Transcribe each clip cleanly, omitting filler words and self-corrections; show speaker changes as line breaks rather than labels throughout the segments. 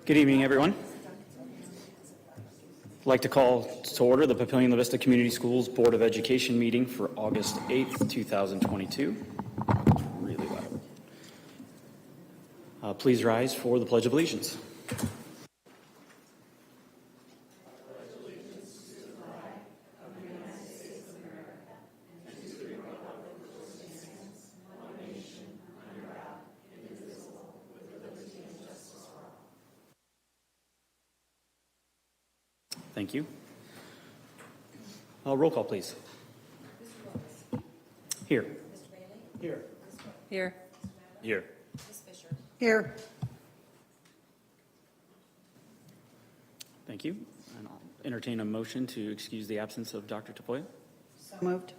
Good evening, everyone. I'd like to call to order the Papillion-La Vista Community Schools Board of Education meeting for August 8th, 2022. Really loud. Please rise for the Pledge of Allegiance. Thank you. Roll call, please. Here.
Mr. Bailey?
Here.
Here.
Here.
Ms. Fisher?
Here.
Thank you. And I'll entertain a motion to excuse the absence of Dr. Tapoya.
So moved.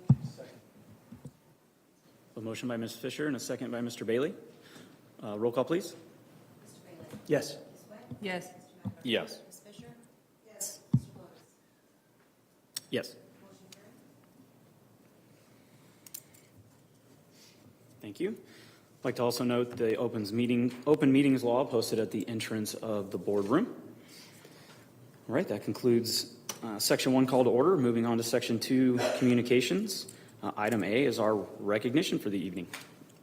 A motion by Ms. Fisher and a second by Mr. Bailey. Roll call, please.
Mr. Bailey?
Yes.
Ms. Webb?
Yes.
Mr. McAfee?
Yes.
Ms. Fisher?
Yes.
Mr. Lewis?
Yes.
Motion carried.
Thank you. I'd like to also note the open meetings law posted at the entrance of the boardroom. All right, that concludes Section 1 call to order. Moving on to Section 2 communications. Item A is our recognition for the evening.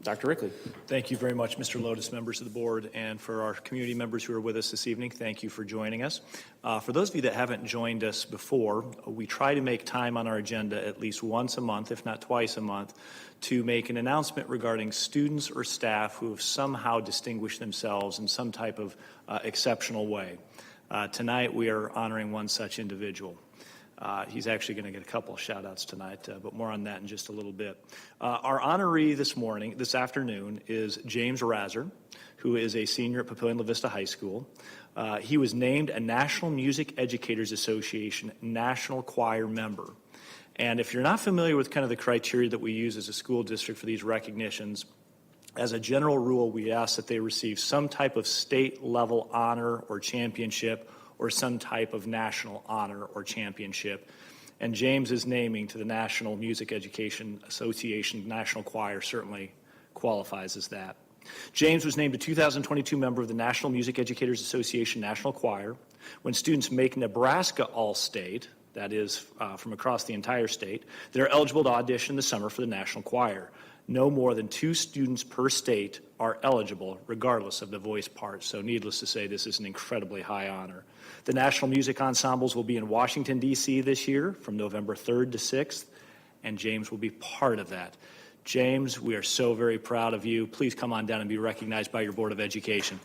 Dr. Rickley.
Thank you very much, Mr. Lotus, members of the board, and for our community members who are with us this evening, thank you for joining us. For those of you that haven't joined us before, we try to make time on our agenda at least once a month, if not twice a month, to make an announcement regarding students or staff who have somehow distinguished themselves in some type of exceptional way. Tonight, we are honoring one such individual. He's actually going to get a couple of shout-outs tonight, but more on that in just a little bit. Our honoree this afternoon, is James Razor, who is a senior at Papillion-La Vista High School. He was named a National Music Educators Association National Choir member. And if you're not familiar with kind of the criteria that we use as a school district for these recognitions, as a general rule, we ask that they receive some type of state-level honor or championship or some type of national honor or championship. And James's naming to the National Music Education Association National Choir certainly qualifies as that. James was named a 2022 member of the National Music Educators Association National Choir. When students make Nebraska All-State, that is from across the entire state, they're eligible to audition this summer for the National Choir. No more than 2 students per state are eligible, regardless of the voice part. So needless to say, this is an incredibly high honor. The National Music Ensembles will be in Washington, D.C. this year from November 3rd to 6th, and James will be part of that. James, we are so very proud of you. Please come on down and be recognized by your Board of Education.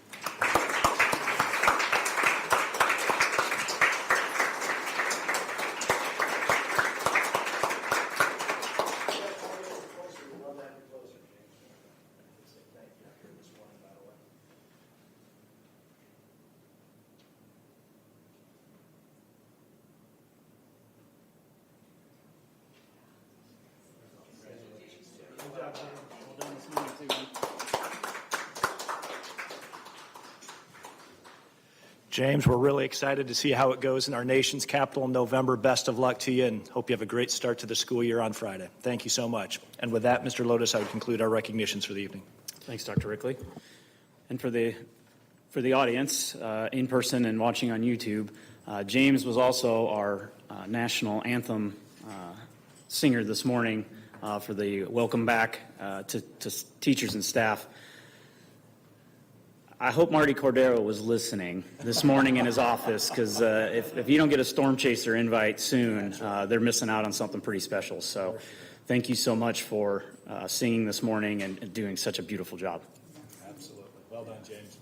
James, we're really excited to see how it goes in our nation's capital in November. Best of luck to you, and hope you have a great start to the school year on Friday. Thank you so much. And with that, Mr. Lotus, I would conclude our recognitions for the evening.
Thanks, Dr. Rickley. And for the audience, in person and watching on YouTube, James was also our national anthem singer this morning for the welcome back to teachers and staff. I hope Marty Cordero was listening this morning in his office, because if you don't get a Storm Chaser invite soon, they're missing out on something pretty special. So thank you so much for singing this morning and doing such a beautiful job.
Absolutely. Well done, James.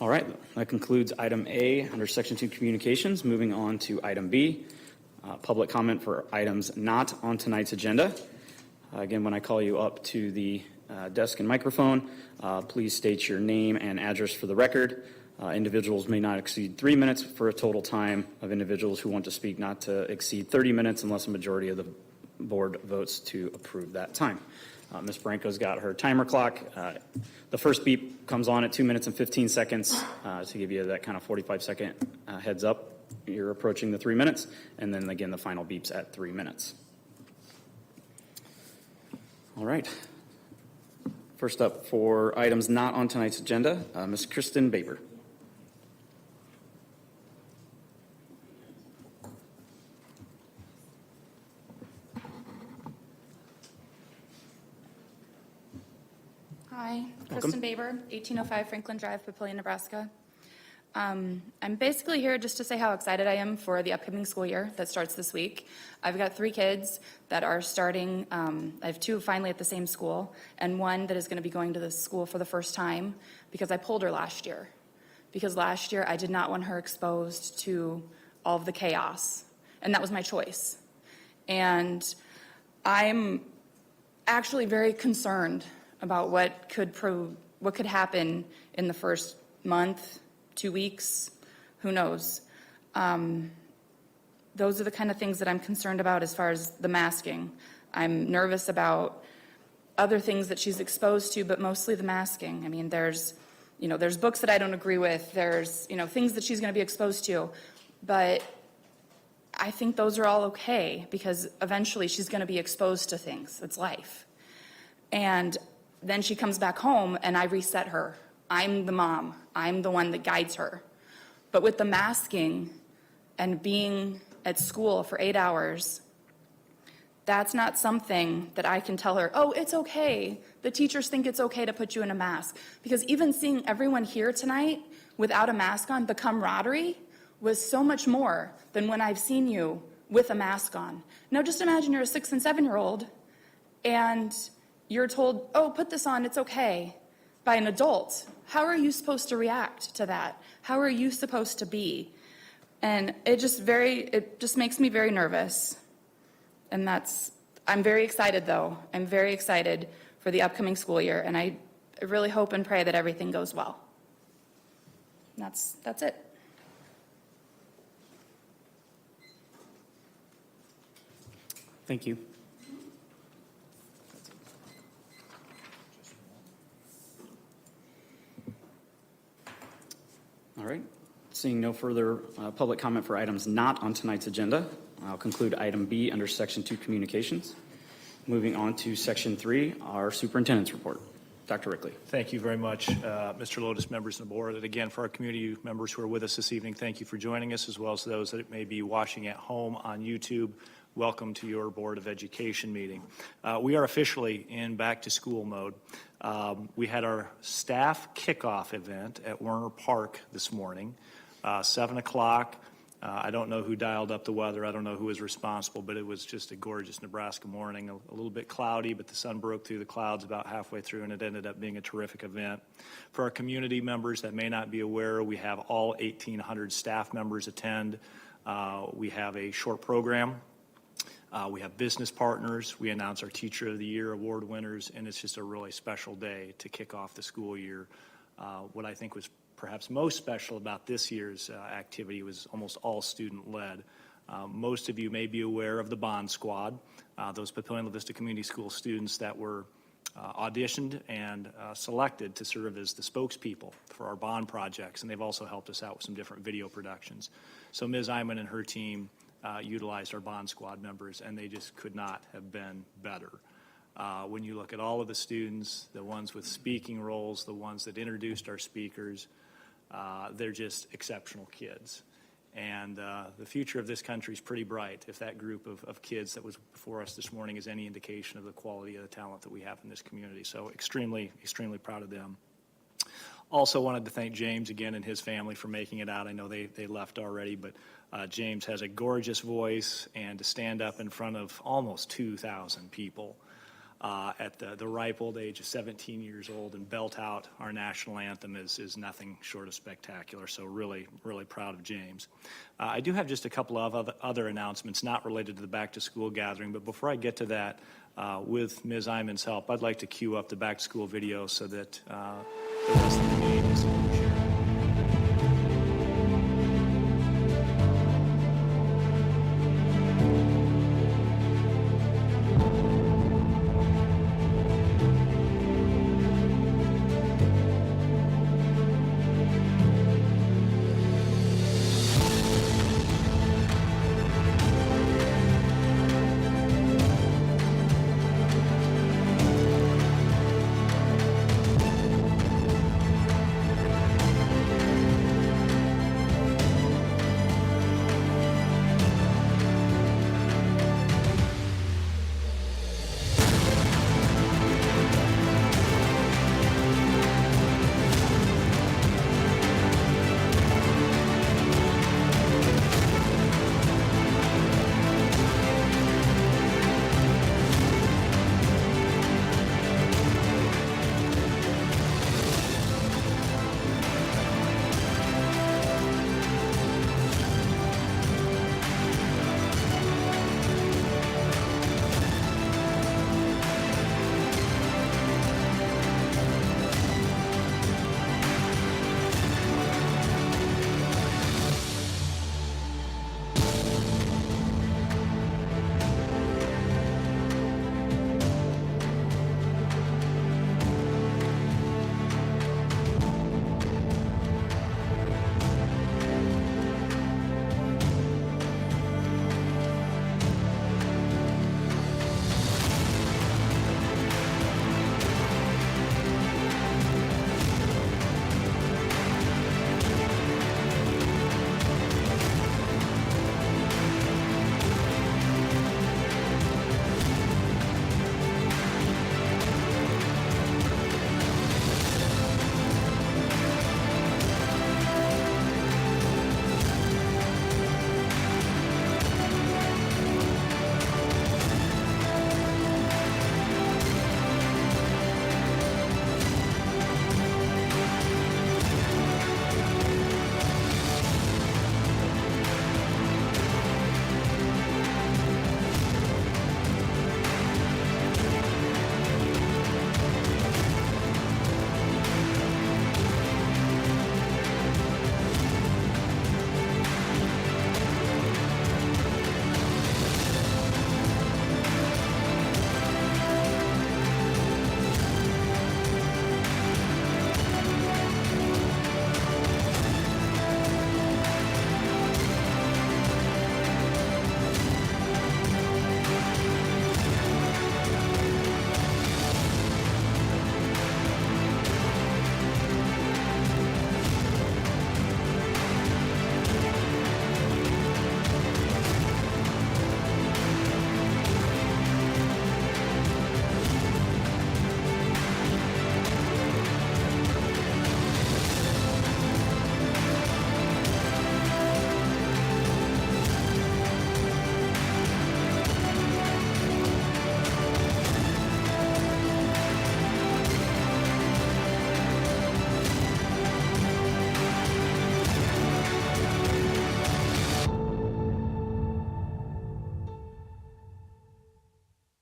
All right, that concludes item A under Section 2 Communications. Moving on to item B, public comment for items not on tonight's agenda. Again, when I call you up to the desk and microphone, please state your name and address for the record. Individuals may not exceed 3 minutes for a total time of individuals who want to speak not to exceed 30 minutes unless a majority of the board votes to approve that time. Ms. Branco's got her timer clock. The first beep comes on at 2 minutes and 15 seconds to give you that kind of 45-second heads up. You're approaching the 3 minutes, and then again the final beeps at 3 minutes. All right. First up for items not on tonight's agenda, Ms. Kristen Baber.
Hi, Kristen Baber, 1805 Franklin Drive, Papillion, Nebraska. I'm basically here just to say how excited I am for the upcoming school year that starts this week. I've got 3 kids that are starting, I have 2 finally at the same school, and 1 that is going to be going to the school for the first time because I pulled her last year. Because last year I did not want her exposed to all of the chaos, and that was my choice. And I'm actually very concerned about what could happen in the first month, 2 weeks, who knows. Those are the kind of things that I'm concerned about as far as the masking. I'm nervous about other things that she's exposed to, but mostly the masking. I mean, there's books that I don't agree with. There's, things that she's going to be exposed to. But I think those are all okay because eventually she's going to be exposed to things. It's life. And then she comes back home and I reset her. I'm the mom. I'm the one that guides her. But with the masking and being at school for 8 hours, that's not something that I can tell her, oh, it's okay. The teachers think it's okay to put you in a mask. Because even seeing everyone here tonight without a mask on, the camaraderie was so much more than when I've seen you with a mask on. Now just imagine you're a 6 and 7-year-old and you're told, oh, put this on, it's okay, by an adult. How are you supposed to react to that? How are you supposed to be? And it just makes me very nervous. And I'm very excited though. I'm very excited for the upcoming school year, and I really hope and pray that everything goes well. That's it.
Thank you. All right. Seeing no further public comment for items not on tonight's agenda, I'll conclude item B under Section 2 Communications. Moving on to Section 3, our Superintendent's Report. Dr. Rickley.
Thank you very much, Mr. Lotus, members of the board. And again, for our community members who are with us this evening, thank you for joining us, as well as those that may be watching at home on YouTube. Welcome to your Board of Education meeting. We are officially in back-to-school mode. We had our staff kickoff event at Werner Park this morning, 7 o'clock. I don't know who dialed up the weather. I don't know who was responsible, but it was just a gorgeous Nebraska morning, a little bit cloudy, but the sun broke through the clouds about halfway through, and it ended up being a terrific event. For our community members that may not be aware, we have all 1,800 staff members attend. We have a short program. We have business partners. We announce our Teacher of the Year award winners, and it's just a really special day to kick off the school year. What I think was perhaps most special about this year's activity was almost all student-led. Most of you may be aware of the Bond Squad, those Papillion La Vista Community School students that were auditioned and selected to serve as the spokespeople for our bond projects, and they've also helped us out with some different video productions. So Ms. Iman and her team utilized our Bond Squad members, and they just could not have been better. When you look at all of the students, the ones with speaking roles, the ones that introduced our speakers, they're just exceptional kids. And the future of this country is pretty bright if that group of kids that was before us this morning is any indication of the quality of the talent that we have in this community. So extremely, extremely proud of them. Also wanted to thank James again and his family for making it out. I know they left already, but James has a gorgeous voice, and to stand up in front of almost 2,000 people at the ripe old age of 17 years old and belt out our national anthem is nothing short of spectacular. So really, really proud of James. I do have just a couple of other announcements not related to the back-to-school gathering, but before I get to that, with Ms. Iman's help, I'd like to cue up the back-to-school video so that the rest of the meeting is shared.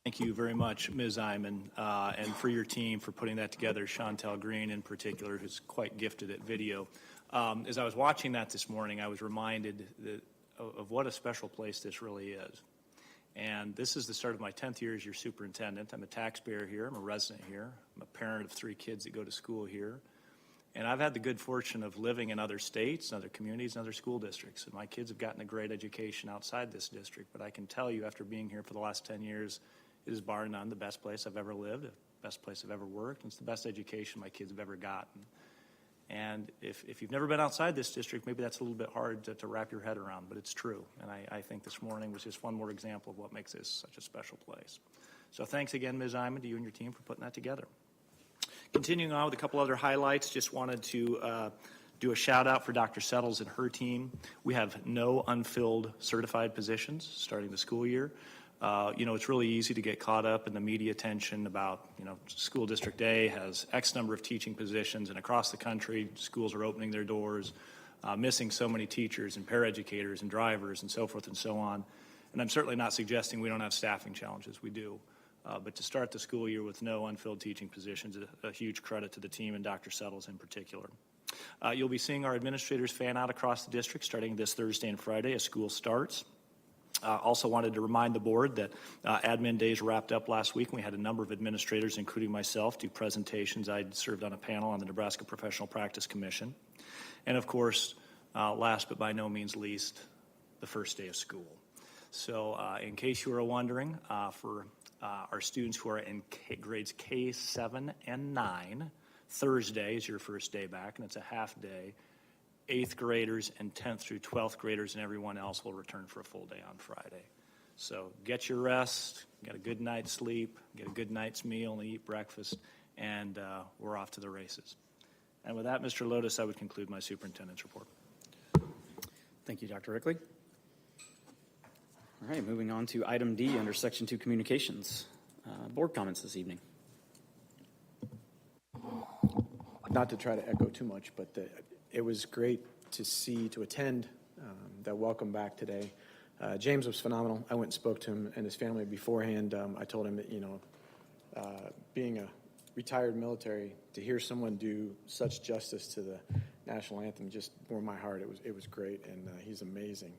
Thank you very much, Ms. Iman, and for your team for putting that together, Chantel Green in particular, who's quite gifted at video. As I was watching that this morning, I was reminded of what a special place this really is. And this is the start of my 10th year as your superintendent. I'm a taxpayer here. I'm a resident here. I'm a parent of 3 kids that go to school here. And I've had the good fortune of living in other states, other communities, and other school districts. And my kids have gotten a great education outside this district. But I can tell you, after being here for the last 10 years, it is bar none the best place I've ever lived, the best place I've ever worked, and it's the best education my kids have ever gotten. And if you've never been outside this district, maybe that's a little bit hard to wrap your head around, but it's true. And I think this morning was just one more example of what makes this such a special place. So thanks again, Ms. Iman, to you and your team for putting that together. Continuing on with a couple other highlights, just wanted to do a shout out for Dr. Settles and her team. We have no unfilled certified positions starting the school year. It's really easy to get caught up in the media attention about, school district A has X number of teaching positions, and across the country, schools are opening their doors, missing so many teachers and paraeducators and drivers and so forth and so on. And I'm certainly not suggesting we don't have staffing challenges. We do. But to start the school year with no unfilled teaching positions, a huge credit to the team and Dr. Settles in particular. You'll be seeing our administrators fan out across the district starting this Thursday and Friday as school starts. Also wanted to remind the board that admin days wrapped up last week, and we had a number of administrators, including myself, do presentations. I served on a panel on the Nebraska Professional Practice Commission. And of course, last but by no means least, the first day of school. So in case you were wondering, for our students who are in grades K, 7, and 9, Thursday is your first day back, and it's a half day. 8th graders and 10th through 12th graders and everyone else will return for a full day on Friday. So get your rest, get a good night's sleep, get a good night's meal, and eat breakfast, and we're off to the races. And with that, Mr. Lotus, I would conclude my superintendent's report.
Thank you, Dr. Rickley. All right, moving on to item D under Section 2 Communications. Board comments this evening.
Not to try to echo too much, but it was great to attend that welcome back today. James was phenomenal. I went and spoke to him and his family beforehand. I told him that, being a retired military, to hear someone do such justice to the national anthem just warmed my heart. It was great, and he's amazing.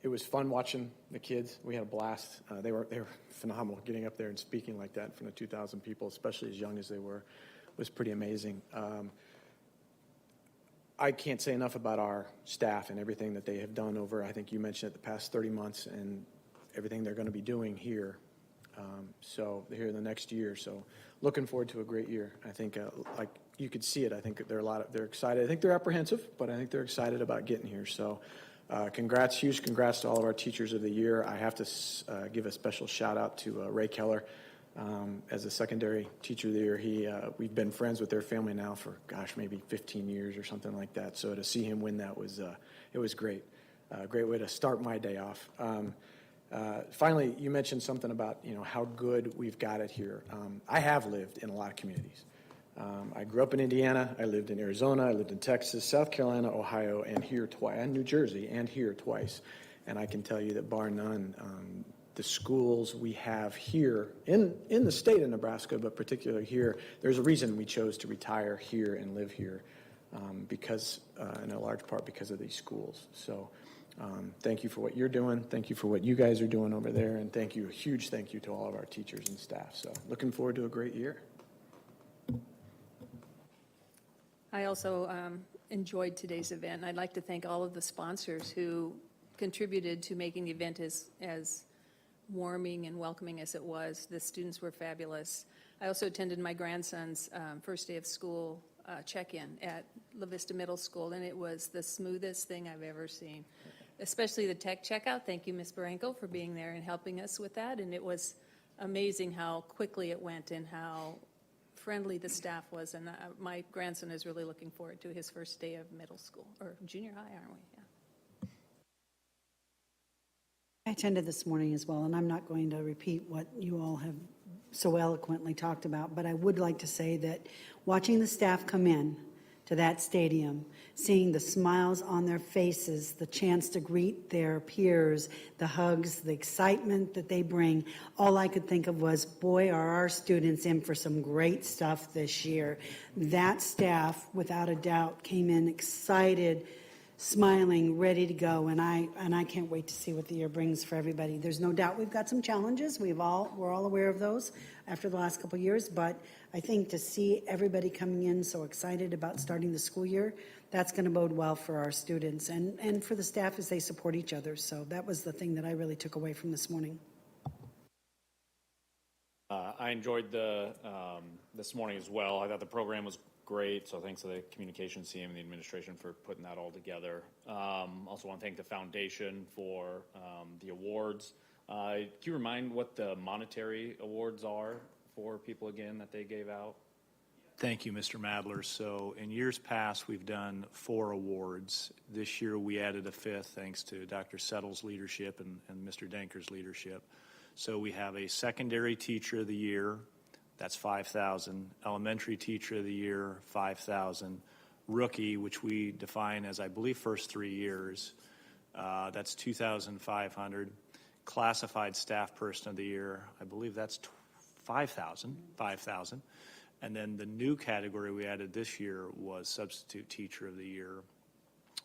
It was fun watching the kids. We had a blast. They were phenomenal. Getting up there and speaking like that in front of 2,000 people, especially as young as they were, was pretty amazing. I can't say enough about our staff and everything that they have done over, I think you mentioned it, the past 30 months, and everything they're going to be doing here. So here in the next year. So looking forward to a great year. I think, like you could see it, I think they're excited. I think they're apprehensive, but I think they're excited about getting here. So huge congrats to all of our teachers of the year. I have to give a special shout out to Ray Keller. As a secondary teacher of the year, we've been friends with their family now for, maybe 15 years or something like that. So to see him win that it was great. Great way to start my day off. Finally, you mentioned something about, how good we've got it here. I have lived in a lot of communities. I grew up in Indiana. I lived in Arizona. I lived in Texas, South Carolina, Ohio, and here twice, and New Jersey, and here twice. And I can tell you that bar none, the schools we have here in the state of Nebraska, but particularly here, there's a reason we chose to retire here and live here, because in a large part because of these schools. So thank you for what you're doing. Thank you for what you guys are doing over there. And a huge thank you to all of our teachers and staff. So looking forward to a great year.
I also enjoyed today's event. And I'd like to thank all of the sponsors who contributed to making the event as warming and welcoming as it was. The students were fabulous. I also attended my grandson's first day of school check-in at La Vista Middle School, and it was the smoothest thing I've ever seen, especially the tech checkout. Thank you, Ms. Baranko, for being there and helping us with that. And it was amazing how quickly it went and how friendly the staff was. And my grandson is really looking forward to his first day of middle school, or junior high, aren't we? Yeah.
I attended this morning as well, and I'm not going to repeat what you all have so eloquently talked about, but I would like to say that watching the staff come in to that stadium, seeing the smiles on their faces, the chance to greet their peers, the hugs, the excitement that they bring, all I could think of was, boy, are our students in for some great stuff this year. That staff, without a doubt, came in excited, smiling, ready to go, and I can't wait to see what the year brings for everybody. There's no doubt we've got some challenges. We're all aware of those after the last couple of years, but I think to see everybody coming in so excited about starting the school year, that's going to bode well for our students and for the staff as they support each other. So that was the thing that I really took away from this morning.
I enjoyed this morning as well. I thought the program was great, so thanks to the communications team and the administration for putting that all together. Also want to thank the foundation for the awards. Can you remind what the monetary awards are for people again that they gave out?
Thank you, Mr. Madler. So in years past, we've done 4 awards. This year, we added a 5th, thanks to Dr. Settle's leadership and Mr. Denker's leadership. So we have a secondary teacher of the year, that's $5,000. Elementary teacher of the year, $5,000. Rookie, which we define as, I believe, first 3 years, that's $2,500. Classified staff person of the year, I believe that's $5,000. And then the new category we added this year was substitute teacher of the year,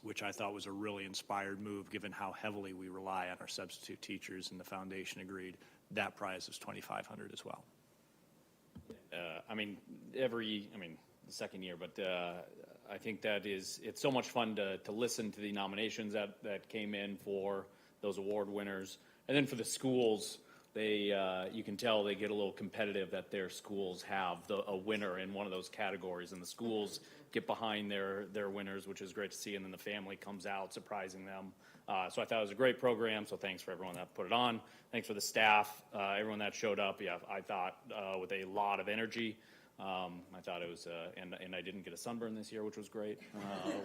which I thought was a really inspired move given how heavily we rely on our substitute teachers, and the foundation agreed that prize was $2,500 as well.
The second year, but I think it's so much fun to listen to the nominations that came in for those award winners. And then for the schools, you can tell they get a little competitive that their schools have a winner in one of those categories, and the schools get behind their winners, which is great to see, and then the family comes out surprising them. So I thought it was a great program, so thanks for everyone that put it on. Thanks for the staff, everyone that showed up. Yeah, I thought with a lot of energy. I thought it was, and I didn't get a sunburn this year, which was great.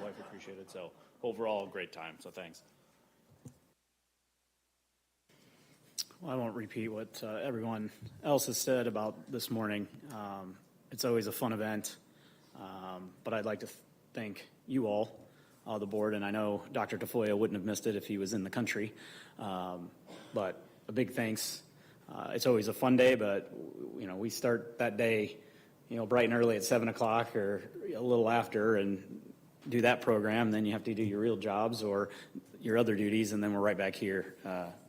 Wife appreciated. So overall, great time. So thanks.
Well, I won't repeat what everyone else has said about this morning. It's always a fun event, but I'd like to thank you all, the board, and I know Dr. Tafoya wouldn't have missed it if he was in the country, but a big thanks. It's always a fun day, but we start that day bright and early at 7 o'clock or a little after and do that program. Then you have to do your real jobs or your other duties, and then we're right back here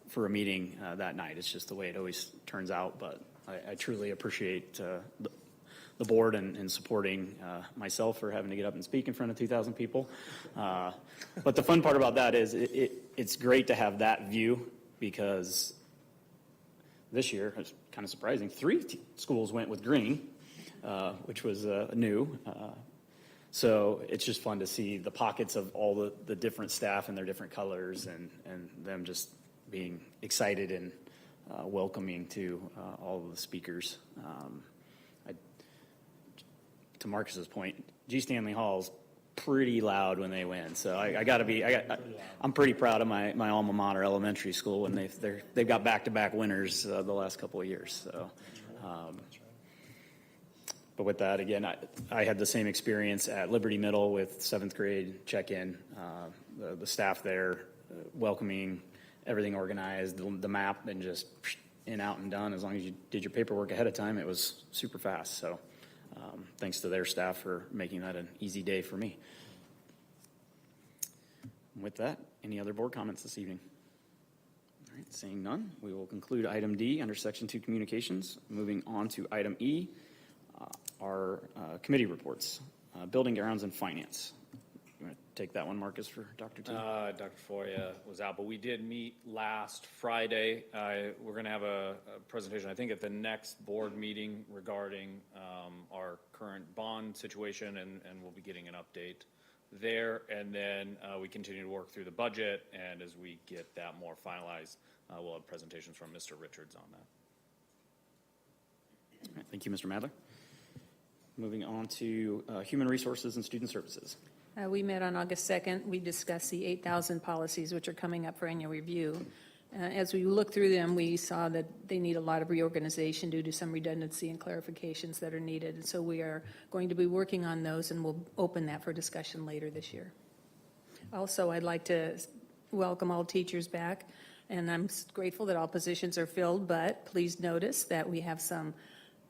for a meeting that night. It's just the way it always turns out, but I truly appreciate the board and supporting myself for having to get up and speak in front of 2,000 people. But the fun part about that is it's great to have that view, because this year, it's kind of surprising, 3 schools went with green, which was new. So it's just fun to see the pockets of all the different staff and their different colors, and them just being excited and welcoming to all of the speakers. To Marcus's point, G. Stanley Hall's pretty loud when they win. So I'm pretty proud of my alma mater elementary school, and they've got back-to-back winners the last couple of years. So, but with that, again, I had the same experience at Liberty Middle with 7th grade check-in. The staff there welcoming, everything organized, the map, and just in, out, and done. As long as you did your paperwork ahead of time, it was super fast. So thanks to their staff for making that an easy day for me. With that, any other board comments this evening? All right, seeing none, we will conclude item D under section 2 communications. Moving on to item E, our committee reports, building, grounds, and finance. You want to take that one, Marcus, for Dr. T?
Dr. Foya was out, but we did meet last Friday. We're going to have a presentation, I think, at the next board meeting regarding our current bond situation, and we'll be getting an update there. And then we continue to work through the budget, and as we get that more finalized, we'll have presentations from Mr. Richards on that.
All right, thank you, Mr. Madler. Moving on to human resources and student services.
We met on August 2nd. We discussed the 8,000 policies, which are coming up for annual review. As we looked through them, we saw that they need a lot of reorganization due to some redundancy and clarifications that are needed. And so we are going to be working on those, and we'll open that for discussion later this year. Also, I'd like to welcome all teachers back, and I'm grateful that all positions are filled, but please notice that we have some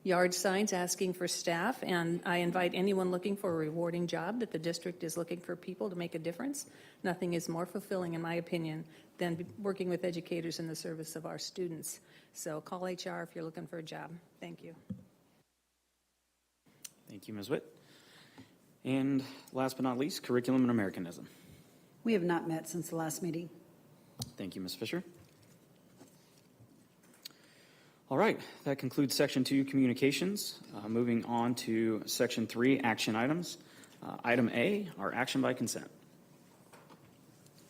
yard signs asking for staff, and I invite anyone looking for a rewarding job that the district is looking for people to make a difference. Nothing is more fulfilling, in my opinion, than working with educators in the service of our students. So call HR if you're looking for a job. Thank you.
Thank you, Ms. Witt. And last but not least, curriculum and Americanism.
We have not met since the last meeting.
Thank you, Ms. Fisher. All right, that concludes Section 2, Communications. Moving on to Section 3, Action Items. Item A, our action by consent.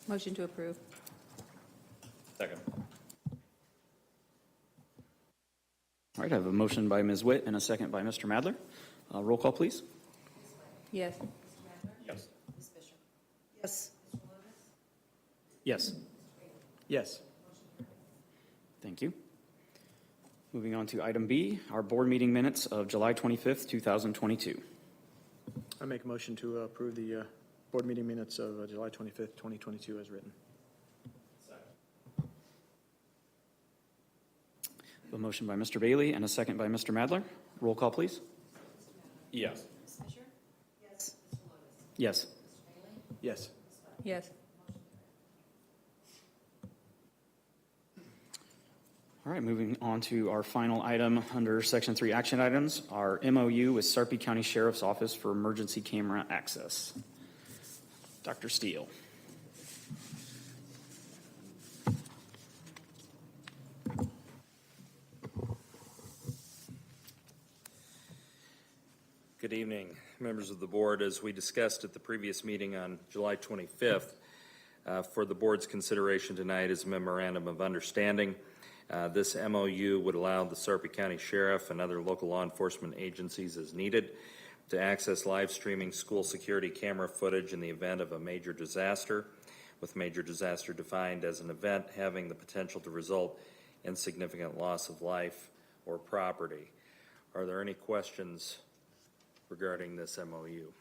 Motion to approve.
Second.
All right, I have a motion by Ms. Witt and a second by Mr. Madler. Roll call, please.
Yes.
Yes.
Ms. Fisher?
Yes.
Yes.
Yes.
Thank you. Moving on to item B, our board meeting minutes of July 25th, 2022.
I make a motion to approve the board meeting minutes of July 25th, 2022 as written.
A motion by Mr. Bailey and a second by Mr. Madler. Roll call, please.
Yes.
Ms. Fisher?
Yes.
Yes.
Yes.
Yes.
All right, moving on to our final item under Section 3 action items, our MOU with Sarpy County Sheriff's Office for emergency camera access. Dr. Steele.
Good evening, members of the board. As we discussed at the previous meeting on July 25th, for the board's consideration tonight is a memorandum of understanding. This MOU would allow the Sarpy County Sheriff and other local law enforcement agencies as needed to access live streaming school security camera footage in the event of a major disaster, with major disaster defined as an event having the potential to result in significant loss of life or property. Are there any questions regarding this MOU?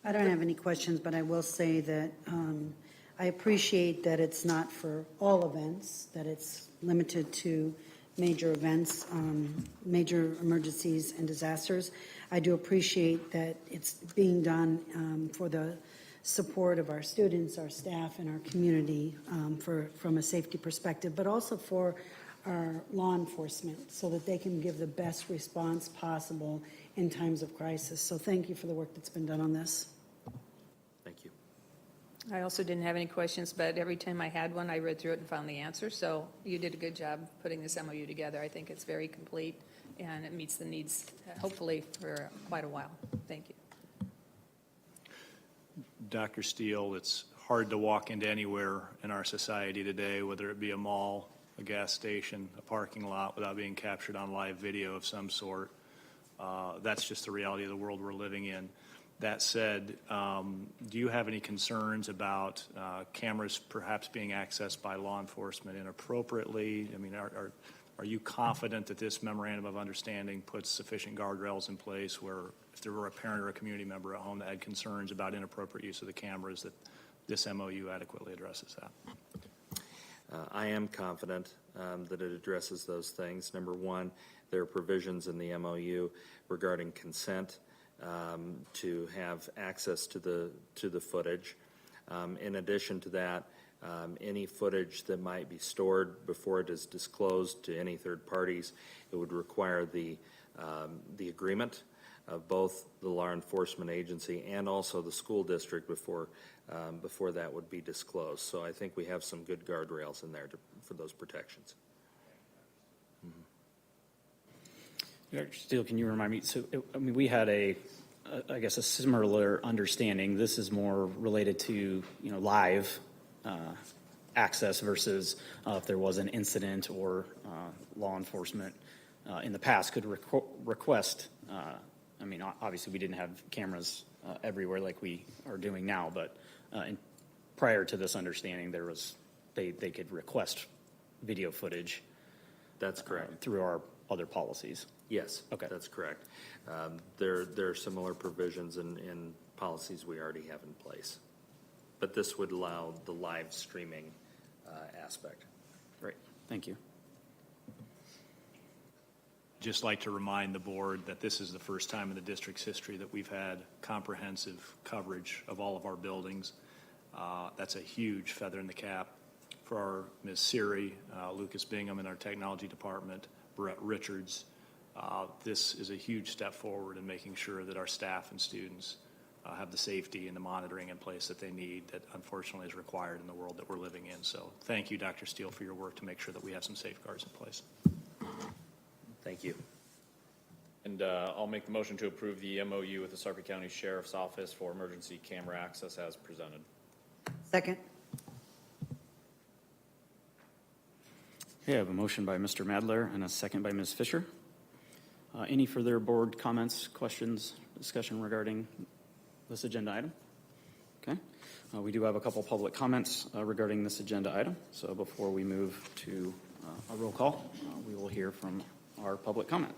I don't have any questions, but I will say that I appreciate that it's not for all events, that it's limited to major events, major emergencies and disasters. I do appreciate that it's being done for the support of our students, our staff, and our community from a safety perspective, but also for our law enforcement so that they can give the best response possible in times of crisis. So thank you for the work that's been done on this.
Thank you.
I also didn't have any questions, but every time I had one, I read through it and found the answer. So you did a good job putting this MOU together. I think it's very complete, and it meets the needs, hopefully, for quite a while. Thank you.
Dr. Steele, it's hard to walk into anywhere in our society today, whether it be a mall, a gas station, a parking lot, without being captured on live video of some sort. That's just the reality of the world we're living in. That said, do you have any concerns about cameras perhaps being accessed by law enforcement inappropriately? I mean, are you confident that this memorandum of understanding puts sufficient guardrails in place where if there were a parent or a community member at home that had concerns about inappropriate use of the cameras, that this MOU adequately addresses that?
I am confident that it addresses those things. Number one, there are provisions in the MOU regarding consent to have access to the footage. In addition to that, any footage that might be stored before it is disclosed to any third parties, it would require the agreement of both the law enforcement agency and also the school district before that would be disclosed. So I think we have some good guardrails in there for those protections.
Dr. Steele, can you remind me? So, I mean, we had I guess, a similar understanding. This is more related to, live access versus if there was an incident or law enforcement in the past could request. I mean, obviously, we didn't have cameras everywhere like we are doing now, but prior to this understanding, there was, they could request video footage
That's correct.
through our other policies.
Yes.
Okay.
That's correct. There are similar provisions in policies we already have in place. But this would allow the live streaming aspect.
Great, thank you.
Just like to remind the board that this is the first time in the district's history that we've had comprehensive coverage of all of our buildings. That's a huge feather in the cap for our Ms. Siri, Lucas Bingham in our technology department, Brett Richards. This is a huge step forward in making sure that our staff and students have the safety and the monitoring in place that they need, that unfortunately is required in the world that we're living in. So thank you, Dr. Steele, for your work to make sure that we have some safeguards in place.
Thank you.
And I'll make the motion to approve the MOU with the Sarpy County Sheriff's Office for emergency camera access as presented.
Second.
Okay, I have a motion by Mr. Madler and a second by Ms. Fisher. Any further board comments, questions, discussion regarding this agenda item? Okay. We do have a couple public comments regarding this agenda item. So before we move to a roll call, we will hear from our public comment.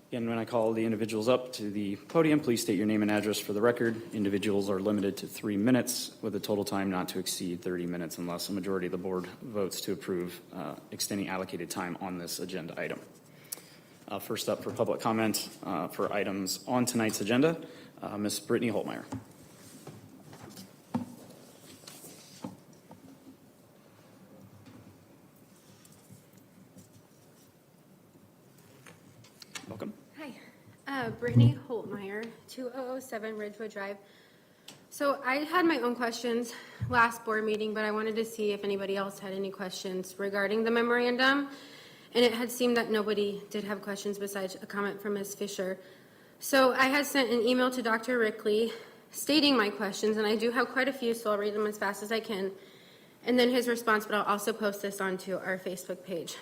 Again, when I call the individuals up to the podium, please state your name and address for the record. Individuals are limited to 3 minutes with a total time not to exceed 30 minutes unless a majority of the board votes to approve extending allocated time on this agenda item. First up for public comment for items on tonight's agenda, Ms. Brittany Holtmeyer. Welcome.
Hi, Brittany Holtmeyer, 2007 Ridgewood Drive. So I had my own questions last board meeting, but I wanted to see if anybody else had any questions regarding the memorandum. And it had seemed that nobody did have questions besides a comment from Ms. Fisher. So I had sent an email to Dr. Rickley stating my questions, and I do have quite a few, so I'll read them as fast as I can. And then his response, but I'll also post this onto our Facebook page.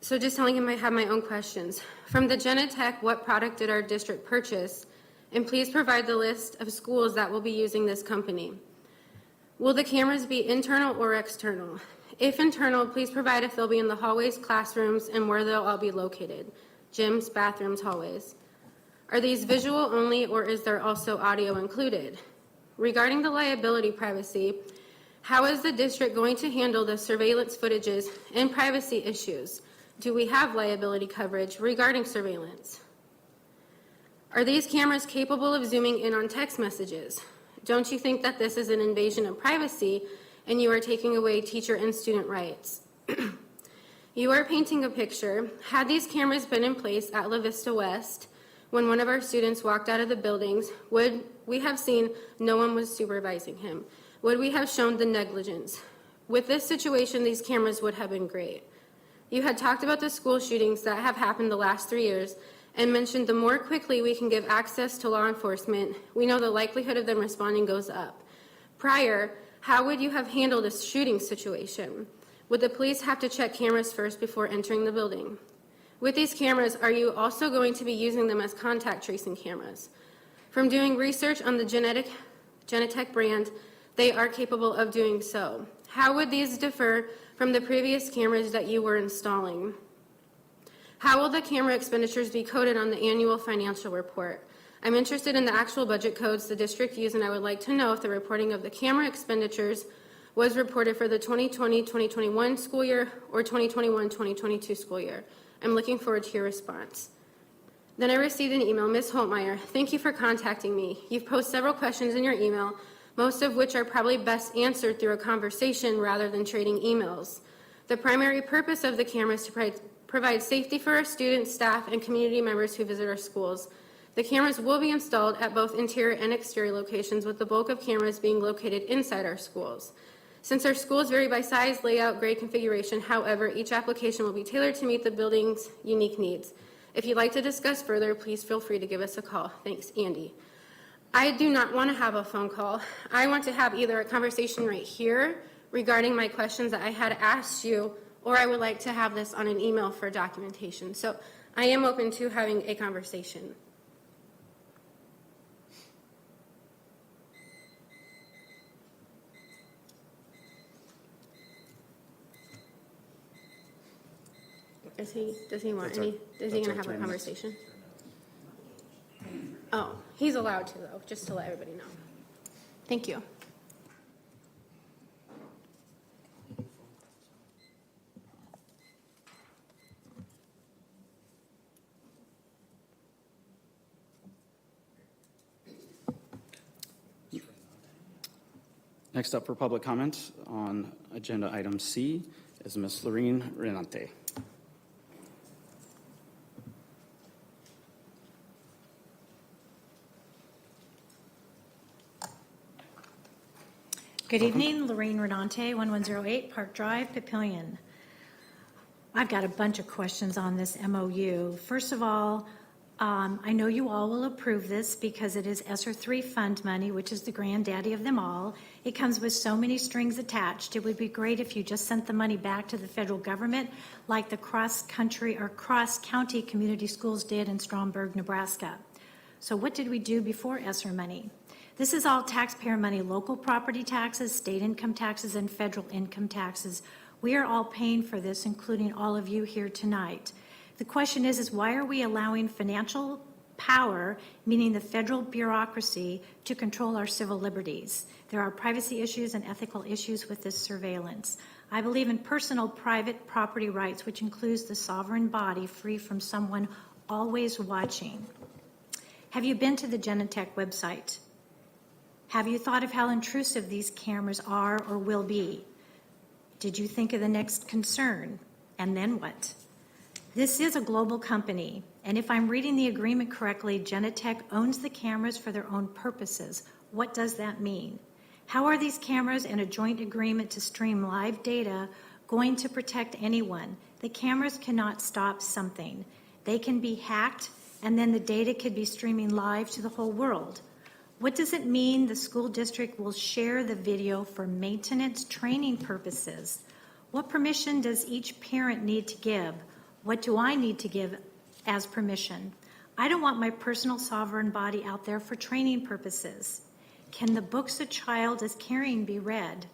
So just telling him I have my own questions. From the Genetech, what product did our district purchase? And please provide the list of schools that will be using this company. Will the cameras be internal or external? If internal, please provide if they'll be in the hallways, classrooms, and where they'll all be located. Gyms, bathrooms, hallways. Are these visual only, or is there also audio included? Regarding the liability privacy, how is the district going to handle the surveillance footages and privacy issues? Do we have liability coverage regarding surveillance? Are these cameras capable of zooming in on text messages? Don't you think that this is an invasion of privacy and you are taking away teacher and student rights? You are painting a picture. Had these cameras been in place at La Vista West when one of our students walked out of the buildings, would we have seen no one was supervising him? Would we have shown the negligence? With this situation, these cameras would have been great. You had talked about the school shootings that have happened the last 3 years and mentioned the more quickly we can give access to law enforcement, we know the likelihood of them responding goes up. Prior, how would you have handled a shooting situation? Would the police have to check cameras first before entering the building? With these cameras, are you also going to be using them as contact tracing cameras? From doing research on the Genetech brand, they are capable of doing so. How would these differ from the previous cameras that you were installing? How will the camera expenditures be coded on the annual financial report? I'm interested in the actual budget codes the district used, and I would like to know if the reporting of the camera expenditures was reported for the 2020-2021 school year or 2021-2022 school year. I'm looking forward to your response. Then I received an email, Ms. Holtmeyer, thank you for contacting me. You've posed several questions in your email, most of which are probably best answered through a conversation rather than trading emails. The primary purpose of the camera is to provide safety for our students, staff, and community members who visit our schools. The cameras will be installed at both interior and exterior locations, with the bulk of cameras being located inside our schools. Since our schools vary by size, layout, grade configuration, however, each application will be tailored to meet the building's unique needs. If you'd like to discuss further, please feel free to give us a call. Thanks, Andy. I do not want to have a phone call. I want to have either a conversation right here regarding my questions that I had asked you, or I would like to have this on an email for documentation. So I am open to having a conversation. Does he want any, is he gonna have a conversation? Oh, he's allowed to though, just to let everybody know. Thank you.
Next up for public comment on agenda item C is Ms. Lorene Renante.
Good evening, Lorene Renante, 1108 Park Drive, Papillion. I've got a bunch of questions on this MOU. First of all, I know you all will approve this because it is ESSER 3 fund money, which is the granddaddy of them all. It comes with so many strings attached. It would be great if you just sent the money back to the federal government like the cross-country or cross-county community schools did in Stromberg, Nebraska. So what did we do before ESSER money? This is all taxpayer money, local property taxes, state income taxes, and federal income taxes. We are all paying for this, including all of you here tonight. The question is why are we allowing financial power, meaning the federal bureaucracy, to control our civil liberties? There are privacy issues and ethical issues with this surveillance. I believe in personal private property rights, which includes the sovereign body free from someone always watching. Have you been to the Genentech website? Have you thought of how intrusive these cameras are or will be? Did you think of the next concern? And then what? This is a global company, and if I'm reading the agreement correctly, Genentech owns the cameras for their own purposes. What does that mean? How are these cameras and a joint agreement to stream live data going to protect anyone? The cameras cannot stop something. They can be hacked, and then the data could be streaming live to the whole world. What does it mean the school district will share the video for maintenance training purposes? What permission does each parent need to give? What do I need to give as permission? I don't want my personal sovereign body out there for training purposes. Can the books a child is carrying be read?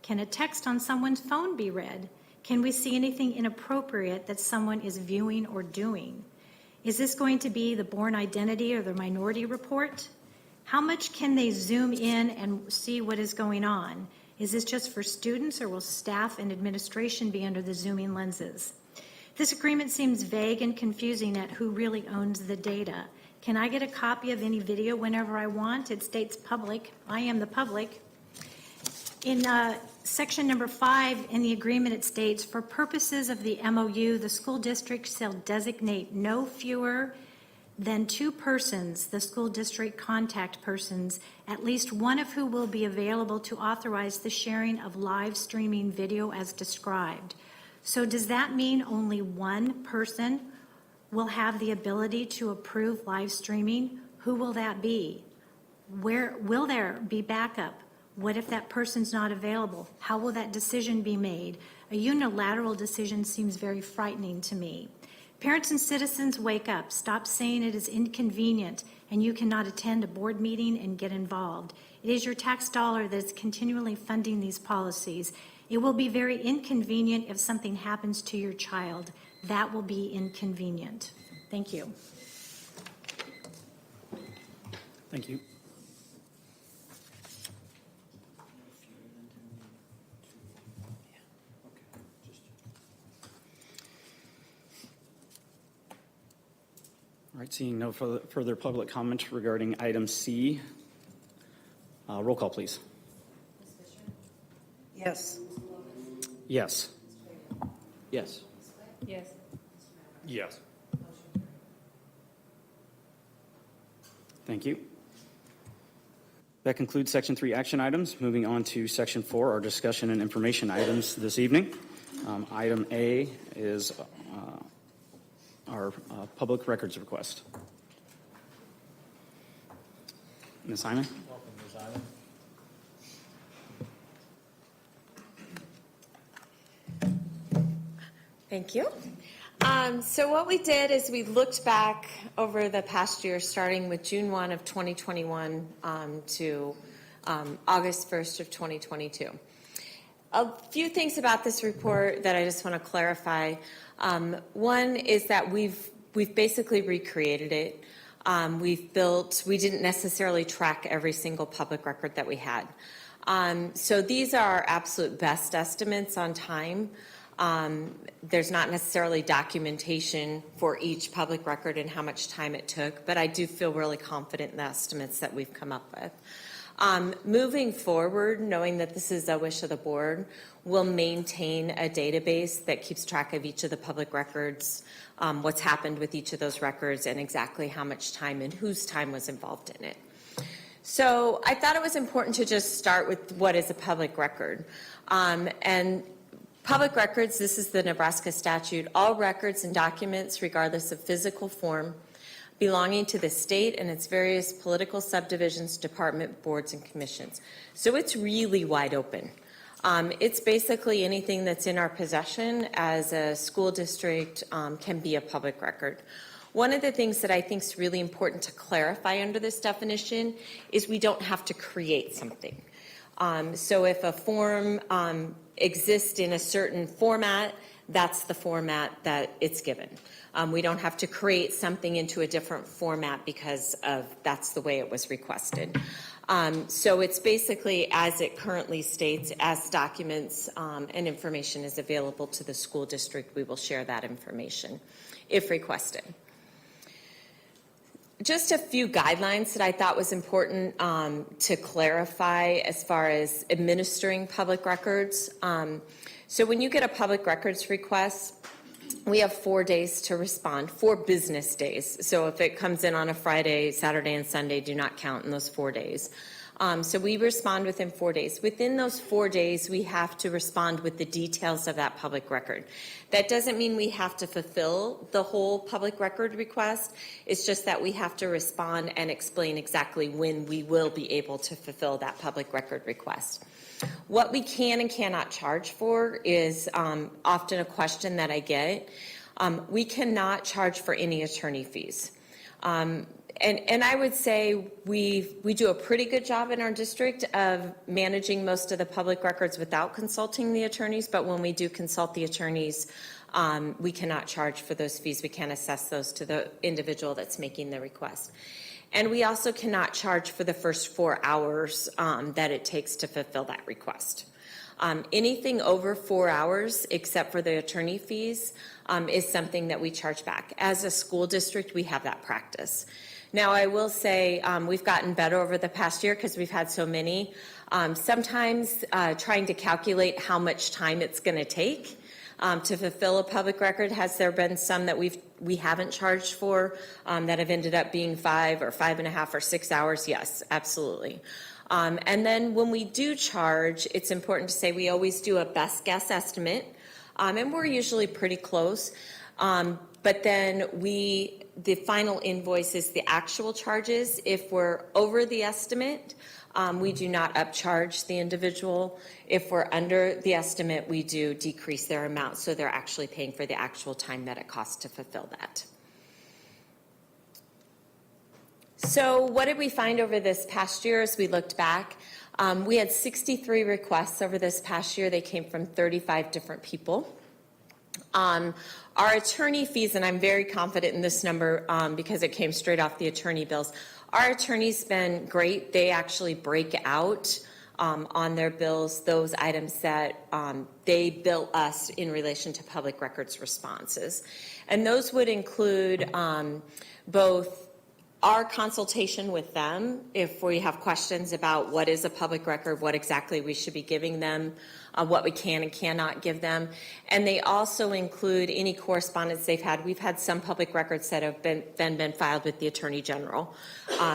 Can a text on someone's phone be read? Can we see anything inappropriate that someone is viewing or doing? Is this going to be the Born Identity or the Minority Report? How much can they zoom in and see what is going on? Is this just for students, or will staff and administration be under the zooming lenses? This agreement seems vague and confusing at who really owns the data. Can I get a copy of any video whenever I want? It states public. I am the public. In section number 5 in the agreement, it states, for purposes of the MOU, the school district shall designate no fewer than 2 persons, the school district contact persons, at least one of who will be available to authorize the sharing of live streaming video as described. So does that mean only one person will have the ability to approve live streaming? Who will that be? Where will there be backup? What if that person's not available? How will that decision be made? A unilateral decision seems very frightening to me. Parents and citizens, wake up. Stop saying it is inconvenient and you cannot attend a board meeting and get involved. It is your tax dollar that is continually funding these policies. It will be very inconvenient if something happens to your child. That will be inconvenient. Thank you.
Thank you. All right, seeing no further public comment regarding item C. Roll call, please.
Yes.
Yes.
Yes.
Yes.
Yes.
Thank you. That concludes Section 3 action items. Moving on to Section 4, our discussion and information items this evening. Item A is our public records request. Ms. Hyman?
Welcome, Ms. Island.
Thank you. So what we did is we looked back over the past year, starting with June 1 of 2021 to August 1st of 2022. A few things about this report that I just want to clarify. One is that we've basically recreated it. We didn't necessarily track every single public record that we had. So these are our absolute best estimates on time. There's not necessarily documentation for each public record and how much time it took, but I do feel really confident in the estimates that we've come up with. Moving forward, knowing that this is a wish of the board, we'll maintain a database that keeps track of each of the public records, what's happened with each of those records, and exactly how much time and whose time was involved in it. So I thought it was important to just start with what is a public record. And public records, this is the Nebraska statute, all records and documents, regardless of physical form, belonging to the state and its various political subdivisions, department, boards, and commissions. So it's really wide open. It's basically anything that's in our possession as a school district can be a public record. One of the things that I think is really important to clarify under this definition is we don't have to create something. So if a form exists in a certain format, that's the format that it's given. We don't have to create something into a different format because that's the way it was requested. So it's basically as it currently states, as documents and information is available to the school district, we will share that information if requested. Just a few guidelines that I thought was important to clarify as far as administering public records. So when you get a public records request, we have 4 days to respond, 4 business days. So if it comes in on a Friday, Saturday, and Sunday, do not count in those 4 days. So we respond within 4 days. Within those 4 days, we have to respond with the details of that public record. That doesn't mean we have to fulfill the whole public record request. It's just that we have to respond and explain exactly when we will be able to fulfill that public record request. What we can and cannot charge for is often a question that I get. We cannot charge for any attorney fees. And I would say we do a pretty good job in our district of managing most of the public records without consulting the attorneys, but when we do consult the attorneys, we cannot charge for those fees. We can't assess those to the individual that's making the request. And we also cannot charge for the first 4 hours that it takes to fulfill that request. Anything over 4 hours, except for the attorney fees, is something that we charge back. As a school district, we have that practice. Now, I will say we've gotten better over the past year because we've had so many. Sometimes trying to calculate how much time it's going to take to fulfill a public record, has there been some that we haven't charged for that have ended up being 5 or 5.5 or 6 hours? Yes, absolutely. And then when we do charge, it's important to say we always do a best guess estimate, and we're usually pretty close. But then the final invoice is the actual charges. If we're over the estimate, we do not upcharge the individual. If we're under the estimate, we do decrease their amount, so they're actually paying for the actual time that it costs to fulfill that. So what did we find over this past year as we looked back? We had 63 requests over this past year. They came from 35 different people. Our attorney fees, and I'm very confident in this number because it came straight off the attorney bills. Our attorney's been great. They actually break out on their bills those items that they bill us in relation to public records responses. And those would include both our consultation with them if we have questions about what is a public record, what exactly we should be giving them, what we can and cannot give them. And they also include any correspondence they've had. We've had some public records that have been filed with the Attorney General.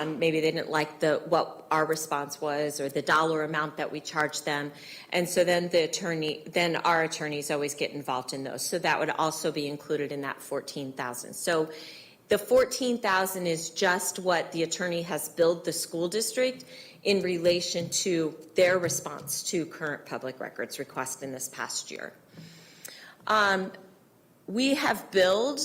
Maybe they didn't like what our response was or the dollar amount that we charged them. And so then our attorneys always get involved in those. So that would also be included in that $14,000. So the $14,000 is just what the attorney has billed the school district in relation to their response to current public records request in this past year. We have billed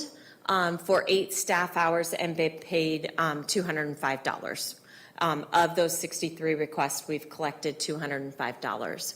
for 8 staff hours and been paid $205. Of those 63 requests, we've collected $205.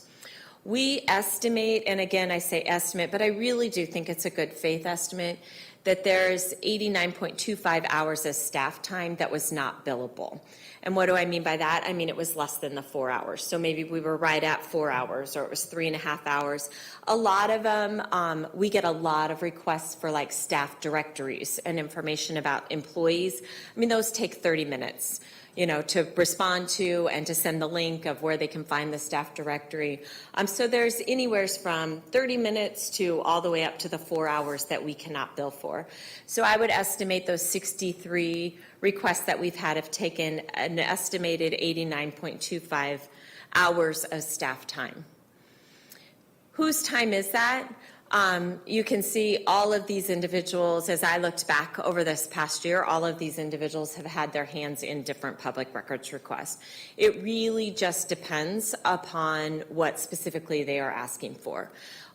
We estimate, and again, I say estimate, but I really do think it's a good faith estimate, that there's 89.25 hours of staff time that was not billable. And what do I mean by that? I mean it was less than the 4 hours. So maybe we were right at 4 hours, or it was 3.5 hours. A lot of them, we get a lot of requests for like staff directories and information about employees. I mean, those take 30 minutes. To respond to and to send the link of where they can find the staff directory. So there's anywhere from 30 minutes to all the way up to the 4 hours that we cannot bill for. So I would estimate those 63 requests that we've had have taken an estimated 89.25 hours of staff time. Whose time is that? You can see all of these individuals, as I looked back over this past year, all of these individuals have had their hands in different public records requests. It really just depends upon what specifically they are asking for.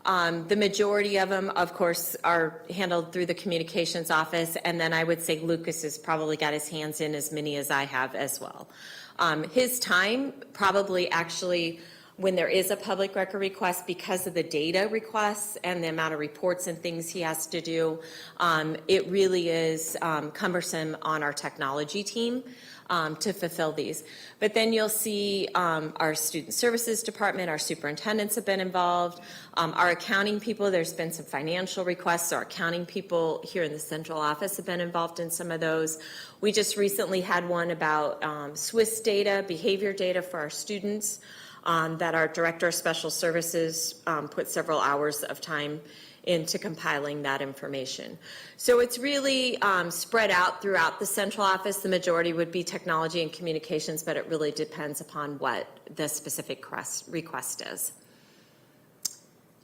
The majority of them, of course, are handled through the communications office, and then I would say Lucas has probably got his hands in as many as I have as well. His time probably actually, when there is a public record request, because of the data requests and the amount of reports and things he has to do, it really is cumbersome on our technology team to fulfill these. But then you'll see our student services department, our superintendents have been involved, our accounting people, there's been some financial requests, our accounting people here in the central office have been involved in some of those. We just recently had one about Swiss data, behavior data for our students. That our Director of Special Services put several hours of time into compiling that information. So it's really spread out throughout the central office. The majority would be technology and communications, but it really depends upon what the specific request is.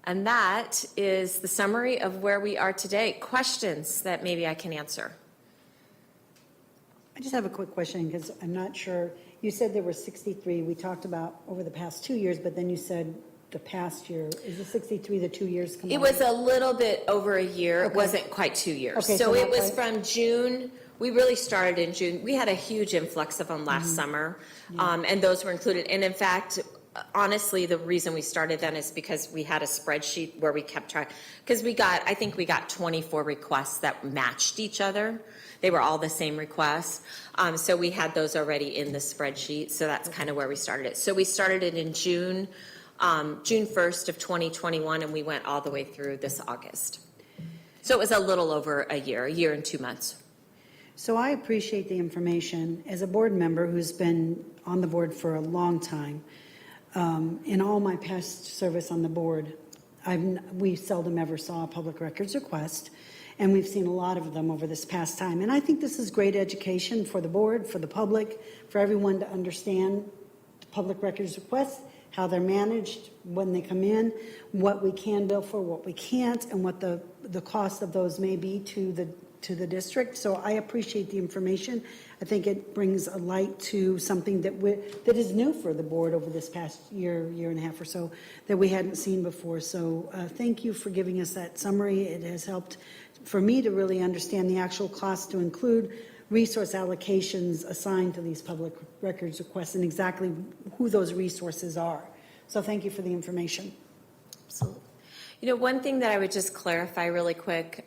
And that is the summary of where we are today. Questions that maybe I can answer?
I just have a quick question because I'm not sure. You said there were 63 we talked about over the past 2 years, but then you said the past year. Is the 63 the 2 years combined?
It was a little bit over a year.
Okay.
It wasn't quite 2 years.
Okay,
so
so
it
not
was
quite.
from June. We really started in June. We had a huge influx of them last summer, and those were included. And in fact, honestly, the reason we started then is because we had a spreadsheet where we kept track. Because I think we got 24 requests that matched each other. They were all the same requests. So we had those already in the spreadsheet. So that's kind of where we started it. So we started it in June 1st of 2021, and we went all the way through this August. So it was a little over a year and 2 months.
So I appreciate the information. As a board member who's been on the board for a long time, in all my past service on the board, we seldom ever saw a public records request, and we've seen a lot of them over this past time. And I think this is great education for the board, for the public, for everyone to understand the public records requests, how they're managed when they come in, what we can bill for, what we can't, and what the cost of those may be to the district. So I appreciate the information. I think it brings a light to something that is new for the board over this past year and a half or so that we hadn't seen before. So thank you for giving us that summary. It has helped for me to really understand the actual cost to include resource allocations assigned to these public records requests and exactly who those resources are. So thank you for the information.
Absolutely. One thing that I would just clarify really quick,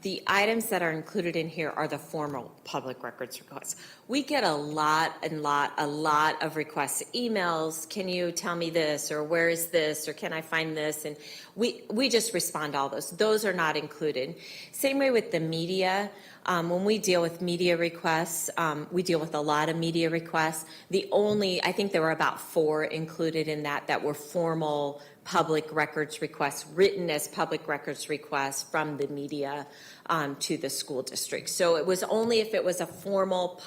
the items that are included in here are the formal public records requests. We get a lot of requests, emails, can you tell me this, or where is this, or can I find this? And we just respond to all those. Those are not included. Same way with the media. When we deal with media requests, we deal with a lot of media requests. I think there were about 4 included in that were formal public records requests, written as public records requests from the media to the school district. So it was only if it was a formal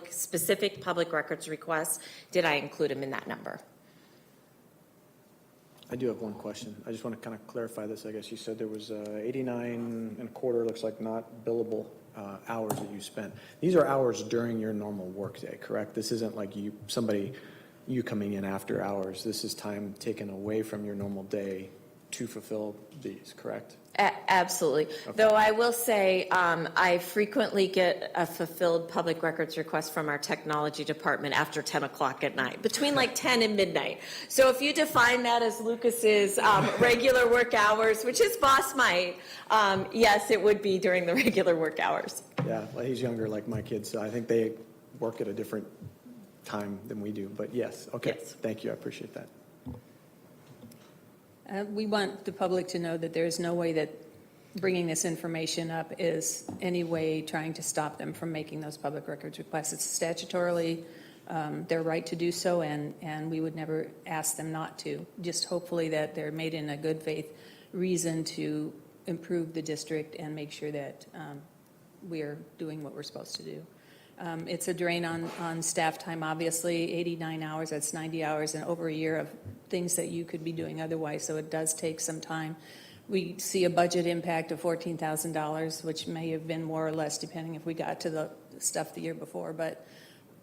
specific public records request did I include them in that number.
I do have one question. I just want to kind of clarify this. I guess you said there was 89 and a quarter, looks like not billable hours that you spent. These are hours during your normal workday, correct? This isn't like you coming in after hours. This is time taken away from your normal day to fulfill these, correct?
Absolutely. Though I will say, I frequently get a fulfilled public records request from our technology department after 10 o'clock at night, between like 10 and midnight. So if you define that as Lucas's regular work hours, which his boss might, yes, it would be during the regular work hours.
Yeah, well, he's younger like my kids, so I think they work at a different time than we do. But yes, okay,
Yes.
Thank you, I appreciate that.
We want the public to know that there is no way that bringing this information up is any way trying to stop them from making those public records requests. It's statutorily their right to do so, and we would never ask them not to. Just hopefully that they're made in a good faith reason to improve the district and make sure that we're doing what we're supposed to do. It's a drain on staff time, obviously, 89 hours, that's 90 hours, and over a year of things that you could be doing otherwise, so it does take some time. We see a budget impact of $14,000, which may have been more or less depending if we got to the stuff the year before, but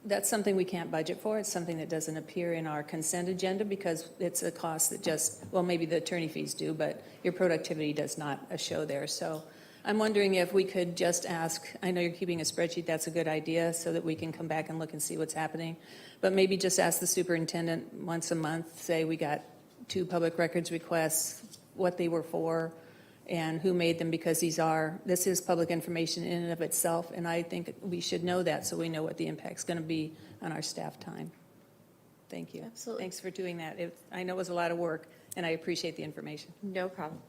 that's something we can't budget for. It's something that doesn't appear in our consent agenda because it's a cost that just, well, maybe the attorney fees do, but your productivity does not show there. So I'm wondering if we could just ask, I know you're keeping a spreadsheet, that's a good idea, so that we can come back and look and see what's happening. But maybe just ask the superintendent once a month, say we got 2 public records requests, what they were for, and who made them, because this is public information in and of itself, and I think we should know that so we know what the impact's going to be on our staff time. Thank you.
Absolutely.
Thanks for doing that. I know it was a lot of work, and I appreciate the information.
No problem.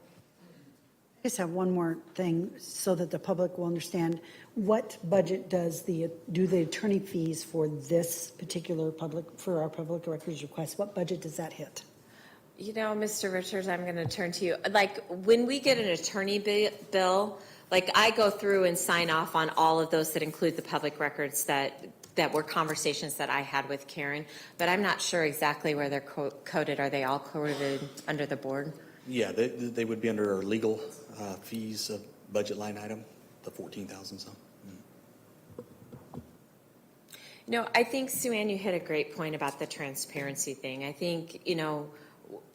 I just have one more thing so that the public will understand. What budget do the attorney fees for this particular for our public records request, what budget does that hit?
You know, Mr. Richards, I'm going to turn to you. Like, when we get an attorney bill, like, I go through and sign off on all of those that include the public records that were conversations that I had with Karen, but I'm not sure exactly where they're coded. Are they all coded under the board?
Yeah, they would be under our legal fees budget line item, the 14,000 some.
No, I think, Sue Ann, you hit a great point about the transparency thing. I think,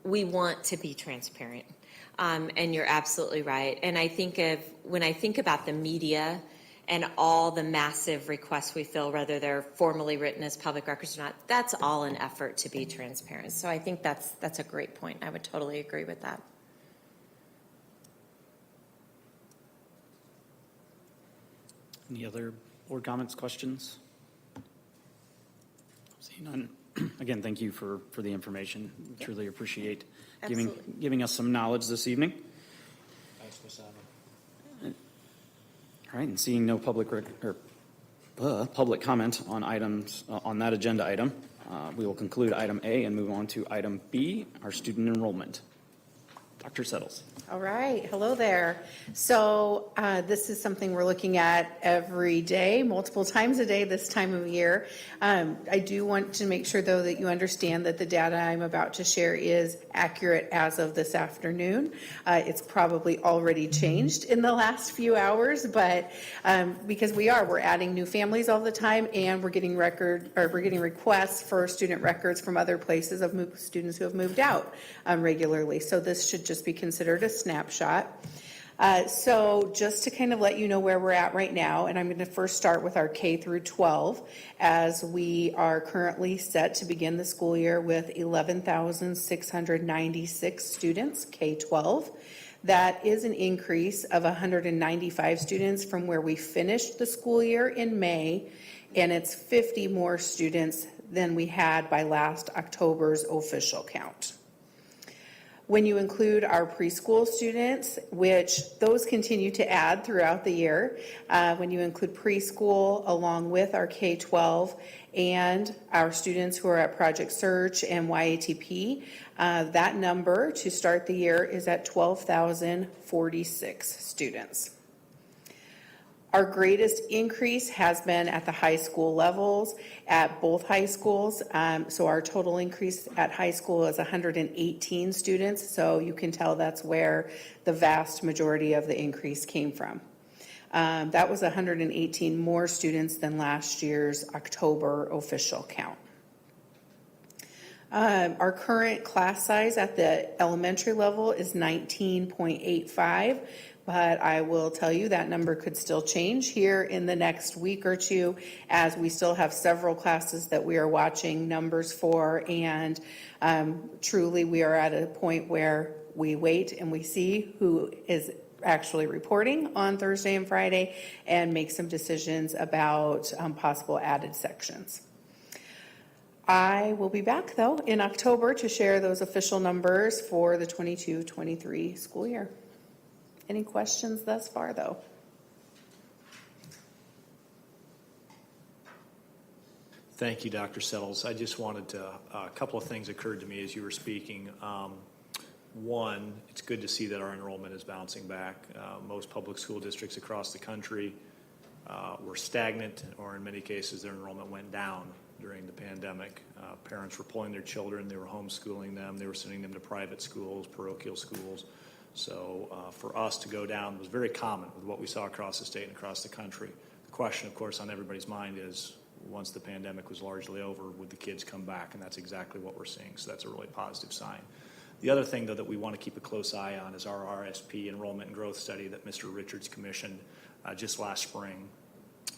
we want to be transparent, and you're absolutely right. And I think when I think about the media and all the massive requests we fill, whether they're formally written as public records or not, that's all an effort to be transparent. So I think that's a great point. I would totally agree with that.
Any other board comments, questions? Seeing none. Again, thank you for the information. Truly appreciate giving us some knowledge this evening.
Thanks, Ms. Simon.
All right, and seeing no public comment on items on that agenda item, we will conclude item A and move on to item B, our student enrollment. Dr. Settles.
All right, hello there. So this is something we're looking at every day, multiple times a day this time of year. I do want to make sure, though, that you understand that the data I'm about to share is accurate as of this afternoon. It's probably already changed in the last few hours, but because we're adding new families all the time, and we're getting requests for student records from other places of students who have moved out regularly. So this should just be considered a snapshot. So just to kind of let you know where we're at right now, and I'm going to first start with our K through 12, as we are currently set to begin the school year with 11,696 students, K-12. That is an increase of 195 students from where we finished the school year in May, and it's 50 more students than we had by last October's official count. When you include our preschool students, which those continue to add throughout the year, when you include preschool along with our K-12 and our students who are at Project Search and YATP, that number to start the year is at 12,046 students. Our greatest increase has been at the high school levels, at both high schools. So our total increase at high school is 118 students. So you can tell that's where the vast majority of the increase came from. That was 118 more students than last year's October official count. Our current class size at the elementary level is 19.85, but I will tell you that number could still change here in the next week or two, as we still have several classes that we are watching numbers for, and truly we are at a point where we wait and we see who is actually reporting on Thursday and Friday and make some decisions about possible added sections. I will be back, though, in October to share those official numbers for the 22-23 school year. Any questions thus far, though?
Thank you, Dr. Settles. I just wanted to, a couple of things occurred to me as you were speaking. One, it's good to see that our enrollment is bouncing back. Most public school districts across the country were stagnant, or in many cases, their enrollment went down during the pandemic. Parents were pulling their children, they were homeschooling them, they were sending them to private schools, parochial schools. So for us to go down was very common with what we saw across the state and across the country. The question, of course, on everybody's mind is, once the pandemic was largely over, would the kids come back? And that's exactly what we're seeing, so that's a really positive sign. The other thing, though, that we want to keep a close eye on is our RSP enrollment and growth study that Mr. Richards commissioned just last spring,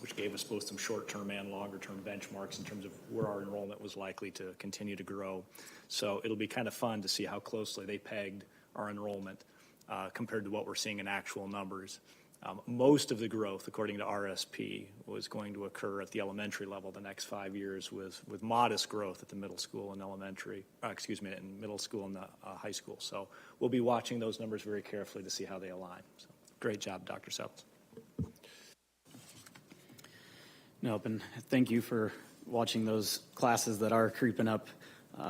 which gave us both some short-term and longer-term benchmarks in terms of where our enrollment was likely to continue to grow. So it'll be kind of fun to see how closely they pegged our enrollment compared to what we're seeing in actual numbers. Most of the growth, according to RSP, was going to occur at the elementary level the next 5 years, with modest growth at the middle school and in middle school and the high school. So we'll be watching those numbers very carefully to see how they align. So great job, Dr. Settles.
Nope, and thank you for watching those classes that are creeping up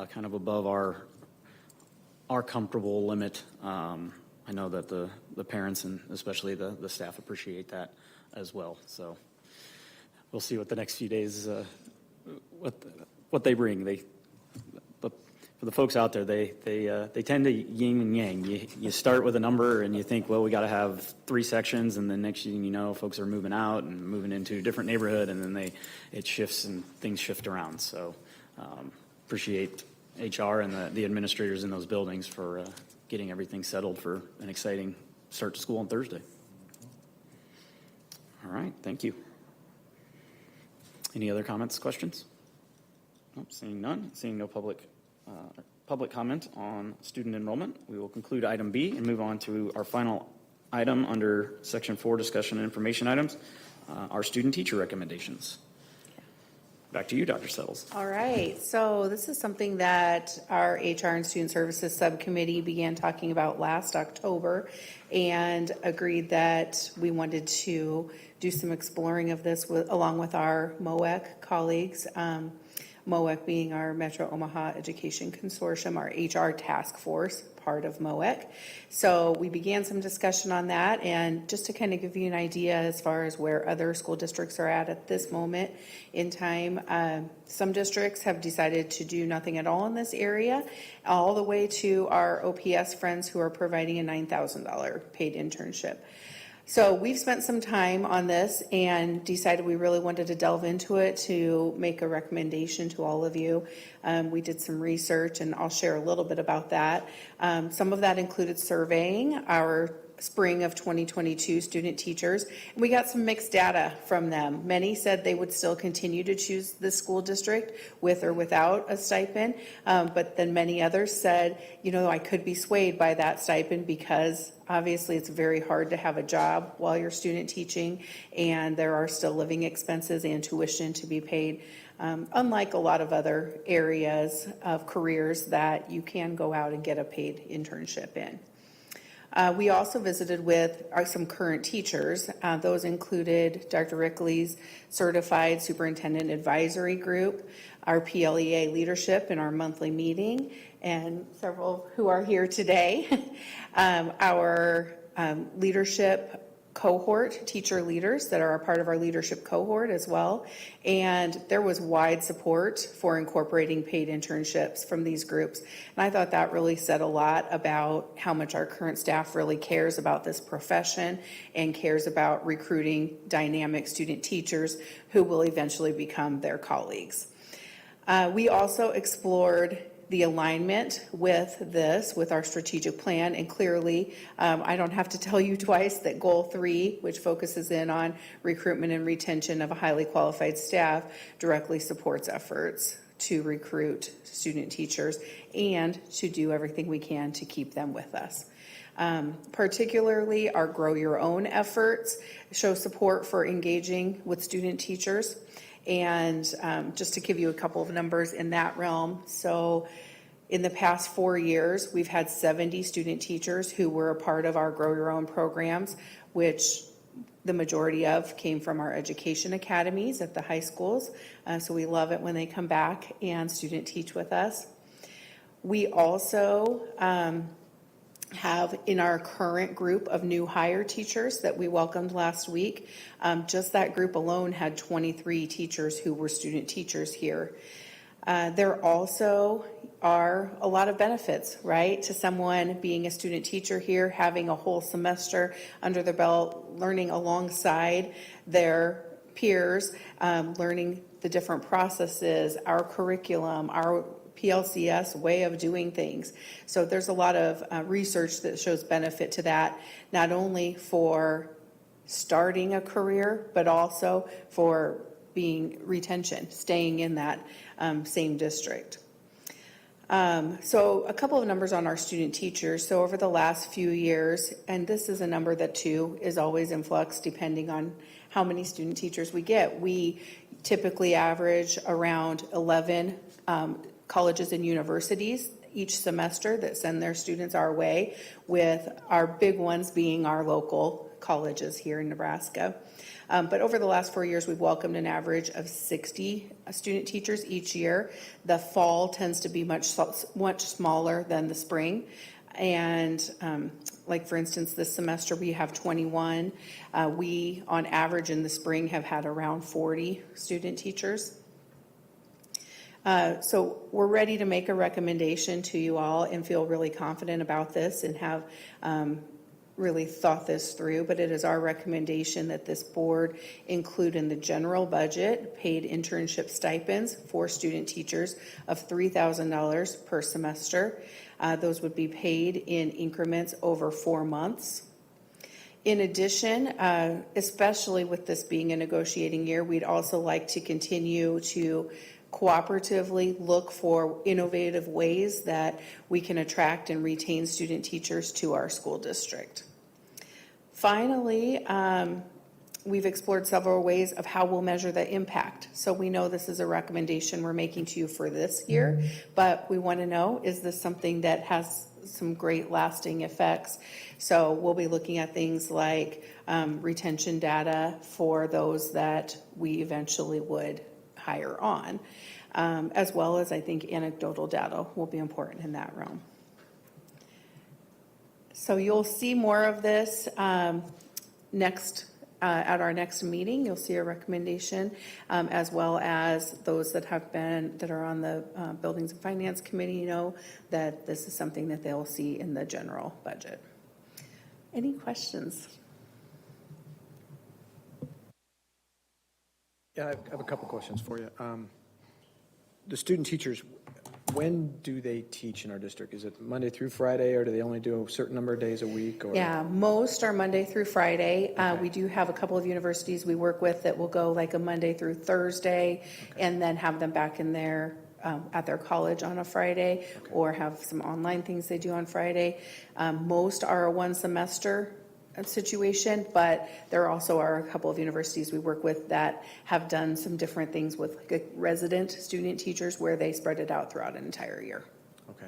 kind of above our comfortable limit. I know that the parents and especially the staff appreciate that as well. So we'll see what the next few days, what they bring. For the folks out there, they tend to yin and yang. You start with a number and you think, well, we got to have 3 sections, and then next thing you know, folks are moving out and moving into a different neighborhood, and then it shifts and things shift around. So appreciate HR and the administrators in those buildings for getting everything settled for an exciting start to school on Thursday. All right, thank you. Any other comments, questions? Nope, seeing none, seeing no public comment on student enrollment, we will conclude item B and move on to our final item under section 4, discussion and information items, our student teacher recommendations. Back to you, Dr. Settles.
All right, so this is something that our HR and Student Services Subcommittee began talking about last October and agreed that we wanted to do some exploring of this along with our MOEC colleagues. MOEC being our Metro Omaha Education Consortium, our HR task force, part of MOEC. So we began some discussion on that, and just to kind of give you an idea as far as where other school districts are at this moment in time, some districts have decided to do nothing at all in this area, all the way to our OPS friends who are providing a $9,000 paid internship. So we've spent some time on this and decided we really wanted to delve into it to make a recommendation to all of you. We did some research, and I'll share a little bit about that. Some of that included surveying our spring of 2022 student teachers, and we got some mixed data from them. Many said they would still continue to choose the school district with or without a stipend, but then many others said, you know, I could be swayed by that stipend because obviously it's very hard to have a job while you're student teaching, and there are still living expenses and tuition to be paid, unlike a lot of other areas of careers that you can go out and get a paid internship in. We also visited with some current teachers. Those included Dr. Rickley's Certified Superintendent Advisory Group, our PLEA leadership in our monthly meeting, and several who are here today. Our leadership cohort, teacher leaders that are a part of our leadership cohort as well. And there was wide support for incorporating paid internships from these groups. And I thought that really said a lot about how much our current staff really cares about this profession and cares about recruiting dynamic student teachers who will eventually become their colleagues. We also explored the alignment with this, with our strategic plan, and clearly, I don't have to tell you twice that Goal 3, which focuses in on recruitment and retention of a highly qualified staff, directly supports efforts to recruit student teachers and to do everything we can to keep them with us. Particularly, our Grow Your Own efforts show support for engaging with student teachers. And just to give you a couple of numbers in that realm, so in the past 4 years, we've had 70 student teachers who were a part of our Grow Your Own programs, which the majority of came from our education academies at the high schools. So we love it when they come back and student teach with us. We also have in our current group of new hire teachers that we welcomed last week, just that group alone had 23 teachers who were student teachers here. There also are a lot of benefits, right, to someone being a student teacher here, having a whole semester under their belt, learning alongside their peers, learning the different processes, our curriculum, our PLCS way of doing things. So there's a lot of research that shows benefit to that, not only for starting a career, but also for being retention, staying in that same district. So a couple of numbers on our student teachers. So over the last few years, and this is a number that too is always in flux depending on how many student teachers we get. We typically average around 11 colleges and universities each semester that send their students our way, with our big ones being our local colleges here in Nebraska. But over the last 4 years, we've welcomed an average of 60 student teachers each year. The fall tends to be much smaller than the spring. And like, for instance, this semester we have 21. We, on average in the spring, have had around 40 student teachers. So we're ready to make a recommendation to you all and feel really confident about this and have really thought this through, but it is our recommendation that this board include in the general budget paid internship stipends for student teachers of $3,000 per semester. Those would be paid in increments over 4 months. In addition, especially with this being a negotiating year, we'd also like to continue to cooperatively look for innovative ways that we can attract and retain student teachers to our school district. Finally, we've explored several ways of how we'll measure the impact. So we know this is a recommendation we're making to you for this year, but we want to know, is this something that has some great lasting effects? So we'll be looking at things like retention data for those that we eventually would hire on, as well as I think anecdotal data will be important in that realm. So you'll see more of this next at our next meeting. You'll see a recommendation, as well as those that are on the Buildings and Finance Committee know that this is something that they'll see in the general budget. Any questions?
Yeah, I have a couple questions for you. The student teachers, when do they teach in our district? Is it Monday through Friday, or do they only do a certain number of days a week? Or?
Yeah, most are Monday through Friday.
Okay.
We do have a couple of universities we work with that will go like a Monday through Thursday, and then have them back in there at their college on a Friday, or have some online things they do on Friday. Most are a one semester situation, but there also are a couple of universities we work with that have done some different things with resident student teachers where they spread it out throughout an entire year.
Okay.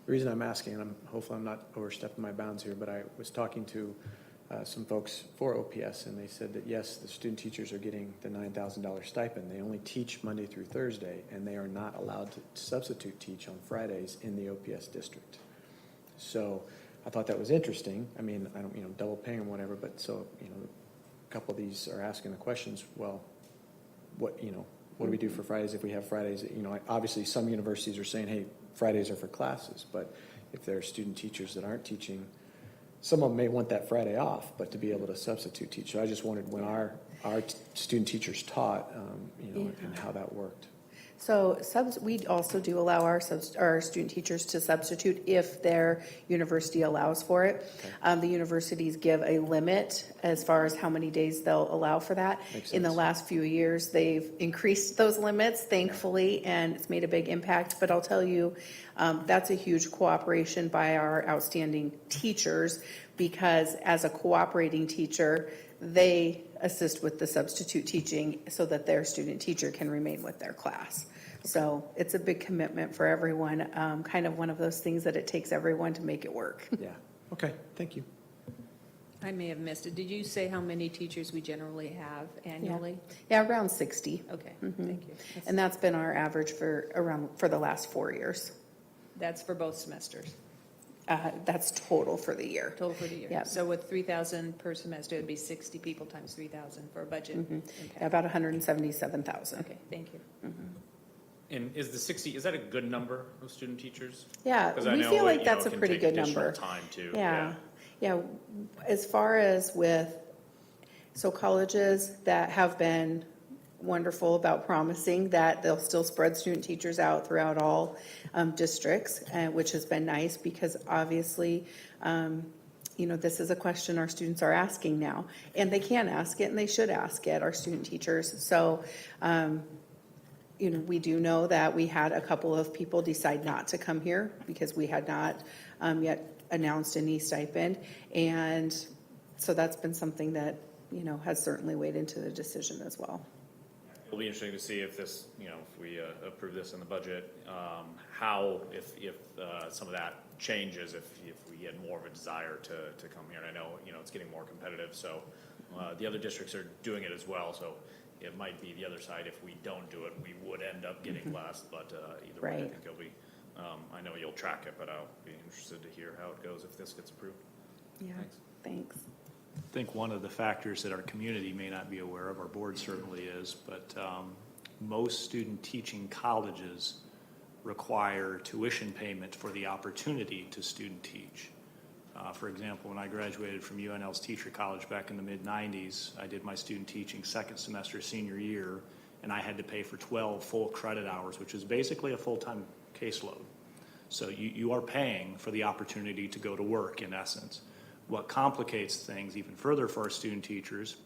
The reason I'm asking, and hopefully I'm not overstepping my bounds here, but I was talking to some folks for OPS, and they said that yes, the student teachers are getting the $9,000 stipend. They only teach Monday through Thursday, and they are not allowed to substitute teach on Fridays in the OPS district. So I thought that was interesting. I mean, I don't, double paying or whatever, but so, a couple of these are asking the questions, well, what do we do for Fridays if we have Fridays? Obviously some universities are saying, hey, Fridays are for classes, but if there are student teachers that aren't teaching, some of them may want that Friday off, but to be able to substitute teach. So I just wondered when our student teachers taught, and how that worked.
So we also do allow our student teachers to substitute if their university allows for it. The universities give a limit as far as how many days they'll allow for that. In the last few years, they've increased those limits, thankfully, and it's made a big impact. But I'll tell you, that's a huge cooperation by our outstanding teachers, because as a cooperating teacher, they assist with the substitute teaching so that their student teacher can remain with their class. So it's a big commitment for everyone, kind of one of those things that it takes everyone to make it work.
Yeah, okay, thank you.
I may have missed it. Did you say how many teachers we generally have annually?
Yeah, around 60.
Okay,
Mhm.
thank you.
And that's been our average for the last 4 years.
That's for both semesters,
That's total for the year.
total for the year?
Yeah.
So with 3,000 per semester, it'd be 60 people times 3,000 for a budget impact.
About 177,000.
Okay, thank you.
And is the 60, is that a good number of student teachers?
Yeah,
'Cause I
we
know
feel
it,
like
you
that's
know,
a
can
pretty
take
good
additional
number.
time too.
Yeah, yeah. As far as so colleges that have been wonderful about promising that they'll still spread student teachers out throughout all districts, which has been nice, because obviously, this is a question our students are asking now, and they can ask it and they should ask it, our student teachers. So, we do know that we had a couple of people decide not to come here because we had not yet announced any stipend. And so that's been something that, has certainly weighed into the decision as well.
It'll be interesting to see if this, if we approve this in the budget, how, if some of that changes, if we get more of a desire to come here. And I know, it's getting more competitive, so the other districts are doing it as well, so it might be the other side. If we don't do it, we would end up getting less, but either way, I think it'll be, I know you'll track it, but I'll be interested to hear how it goes if this gets approved.
Yeah, thanks.
I think one of the factors that our community may not be aware of, our board certainly is, but most student teaching colleges require tuition payment for the opportunity to student teach. For example, when I graduated from UNL's Teacher College back in the mid-90s, I did my student teaching second semester senior year, and I had to pay for 12 full credit hours, which is basically a full-time caseload. So you are paying for the opportunity to go to work, in essence. What complicates things even further for our student teachers,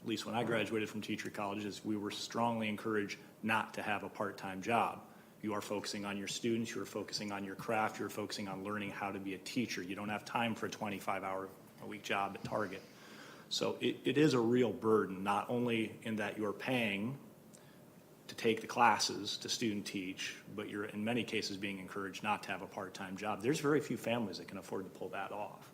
at least when I graduated from teacher college, is we were strongly encouraged not to have a part-time job. You are focusing on your students, you are focusing on your craft, you're focusing on learning how to be a teacher. You don't have time for a 25-hour-a-week job at Target. So it is a real burden, not only in that you're paying to take the classes to student teach, but you're in many cases being encouraged not to have a part-time job. There's very few families that can afford to pull that off.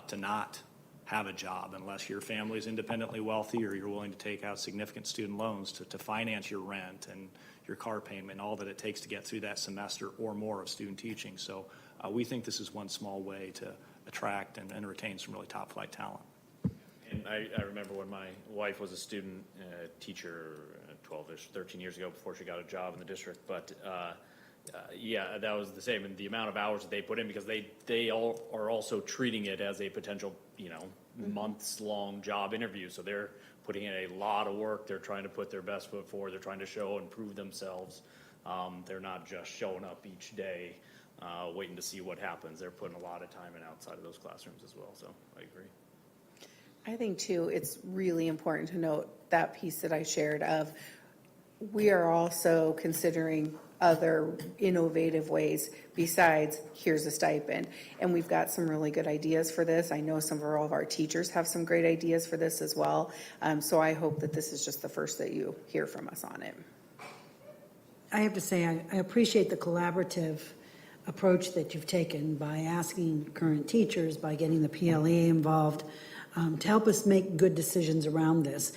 To not have a job unless your family is independently wealthy or you're willing to take out significant student loans to finance your rent and your car payment, all that it takes to get through that semester or more of student teaching. So we think this is one small way to attract and retain some really top flight talent.
And I remember when my wife was a student teacher 12-ish, 13 years ago before she got a job in the district, but yeah, that was the same. And the amount of hours that they put in, because they all are also treating it as a potential, months-long job interview. So they're putting in a lot of work. They're trying to put their best foot forward. They're trying to show and prove themselves. They're not just showing up each day, waiting to see what happens. They're putting a lot of time in outside of those classrooms as well. So I agree.
I think, too, it's really important to note that piece that I shared of we are also considering other innovative ways besides here's a stipend. And we've got some really good ideas for this. I know all of our teachers have some great ideas for this as well. So I hope that this is just the first that you hear from us on it.
I have to say, I appreciate the collaborative approach that you've taken by asking current teachers, by getting the PLE involved, to help us make good decisions around this.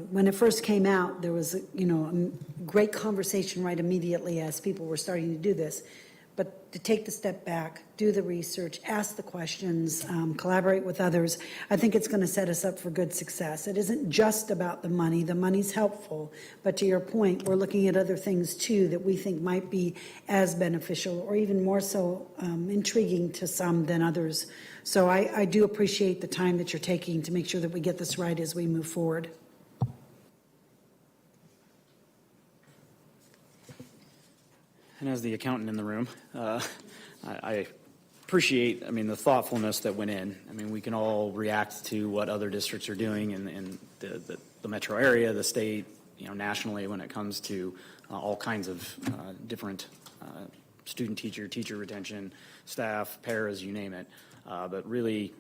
When it first came out, there was, a great conversation right immediately as people were starting to do this. But to take the step back, do the research, ask the questions, collaborate with others, I think it's going to set us up for good success. It isn't just about the money. The money's helpful. But to your point, we're looking at other things, too, that we think might be as beneficial or even more so intriguing to some than others. So I do appreciate the time that you're taking to make sure that we get this right as we move forward.
And as the accountant in the room, I appreciate, the thoughtfulness that went in. We can all react to what other districts are doing in the metro area, the state, nationally when it comes to all kinds of different student teacher retention, staff, paras, you name it. But really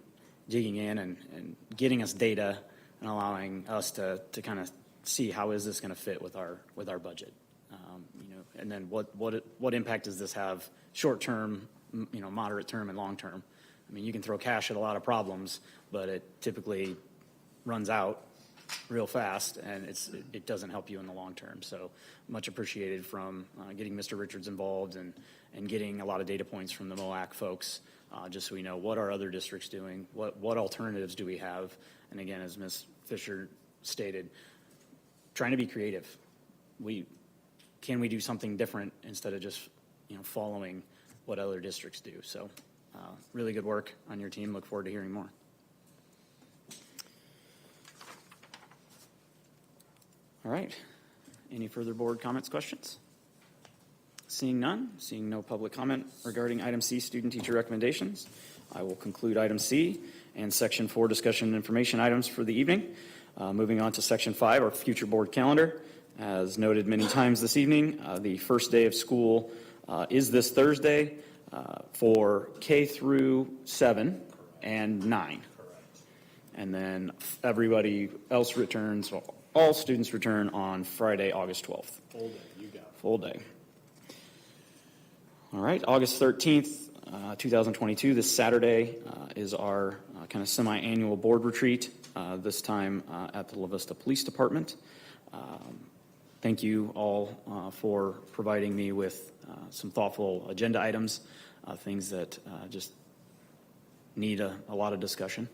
digging in and getting us data and allowing us to kind of see how is this going to fit with our budget. And then what impact does this have short term, moderate term, and long term? You can throw cash at a lot of problems, but it typically runs out real fast, and it doesn't help you in the long term. So much appreciated from getting Mr. Richards involved and getting a lot of data points from the MOAC folks, just so we know what are other districts doing, what alternatives do we have, and again, as Ms. Fisher stated, trying to be creative. Can we do something different instead of just following what other districts do? So really good work on your team. Look forward to hearing more. All right. Any further board comments, questions? Seeing none, seeing no public comment regarding item C, student teacher recommendations, I will conclude item C and section 4 discussion and information items for the evening. Moving on to section 5, our future board calendar. As noted many times this evening, the first day of school is this Thursday for K through 7 and 9. And then everybody else returns, all students return on Friday, August 12th.
Full day, you got it.
Full day. All right, August 13th, 2022, this Saturday is our kind of semi-annual board retreat, this time at the La Vista Police Department. Thank you all for providing me with some thoughtful agenda items, things that just need a lot of discussion.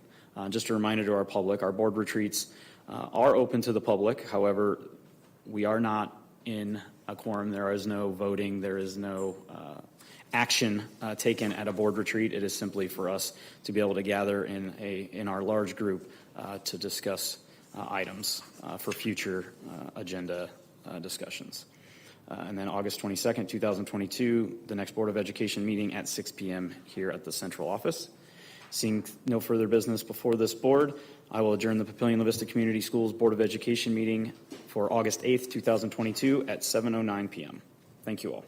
Just a reminder to our public, our board retreats are open to the public. However, we are not in a quorum. There is no voting. There is no action taken at a board retreat. It is simply for us to be able to gather in our large group to discuss items for future agenda discussions. And then August 22nd, 2022, the next Board of Education meeting at 6 p.m. here at the central office. Seeing no further business before this board, I will adjourn the Papillion-La Vista Community Schools Board of Education meeting for August 8th, 2022 at 7:09 p.m. Thank you all.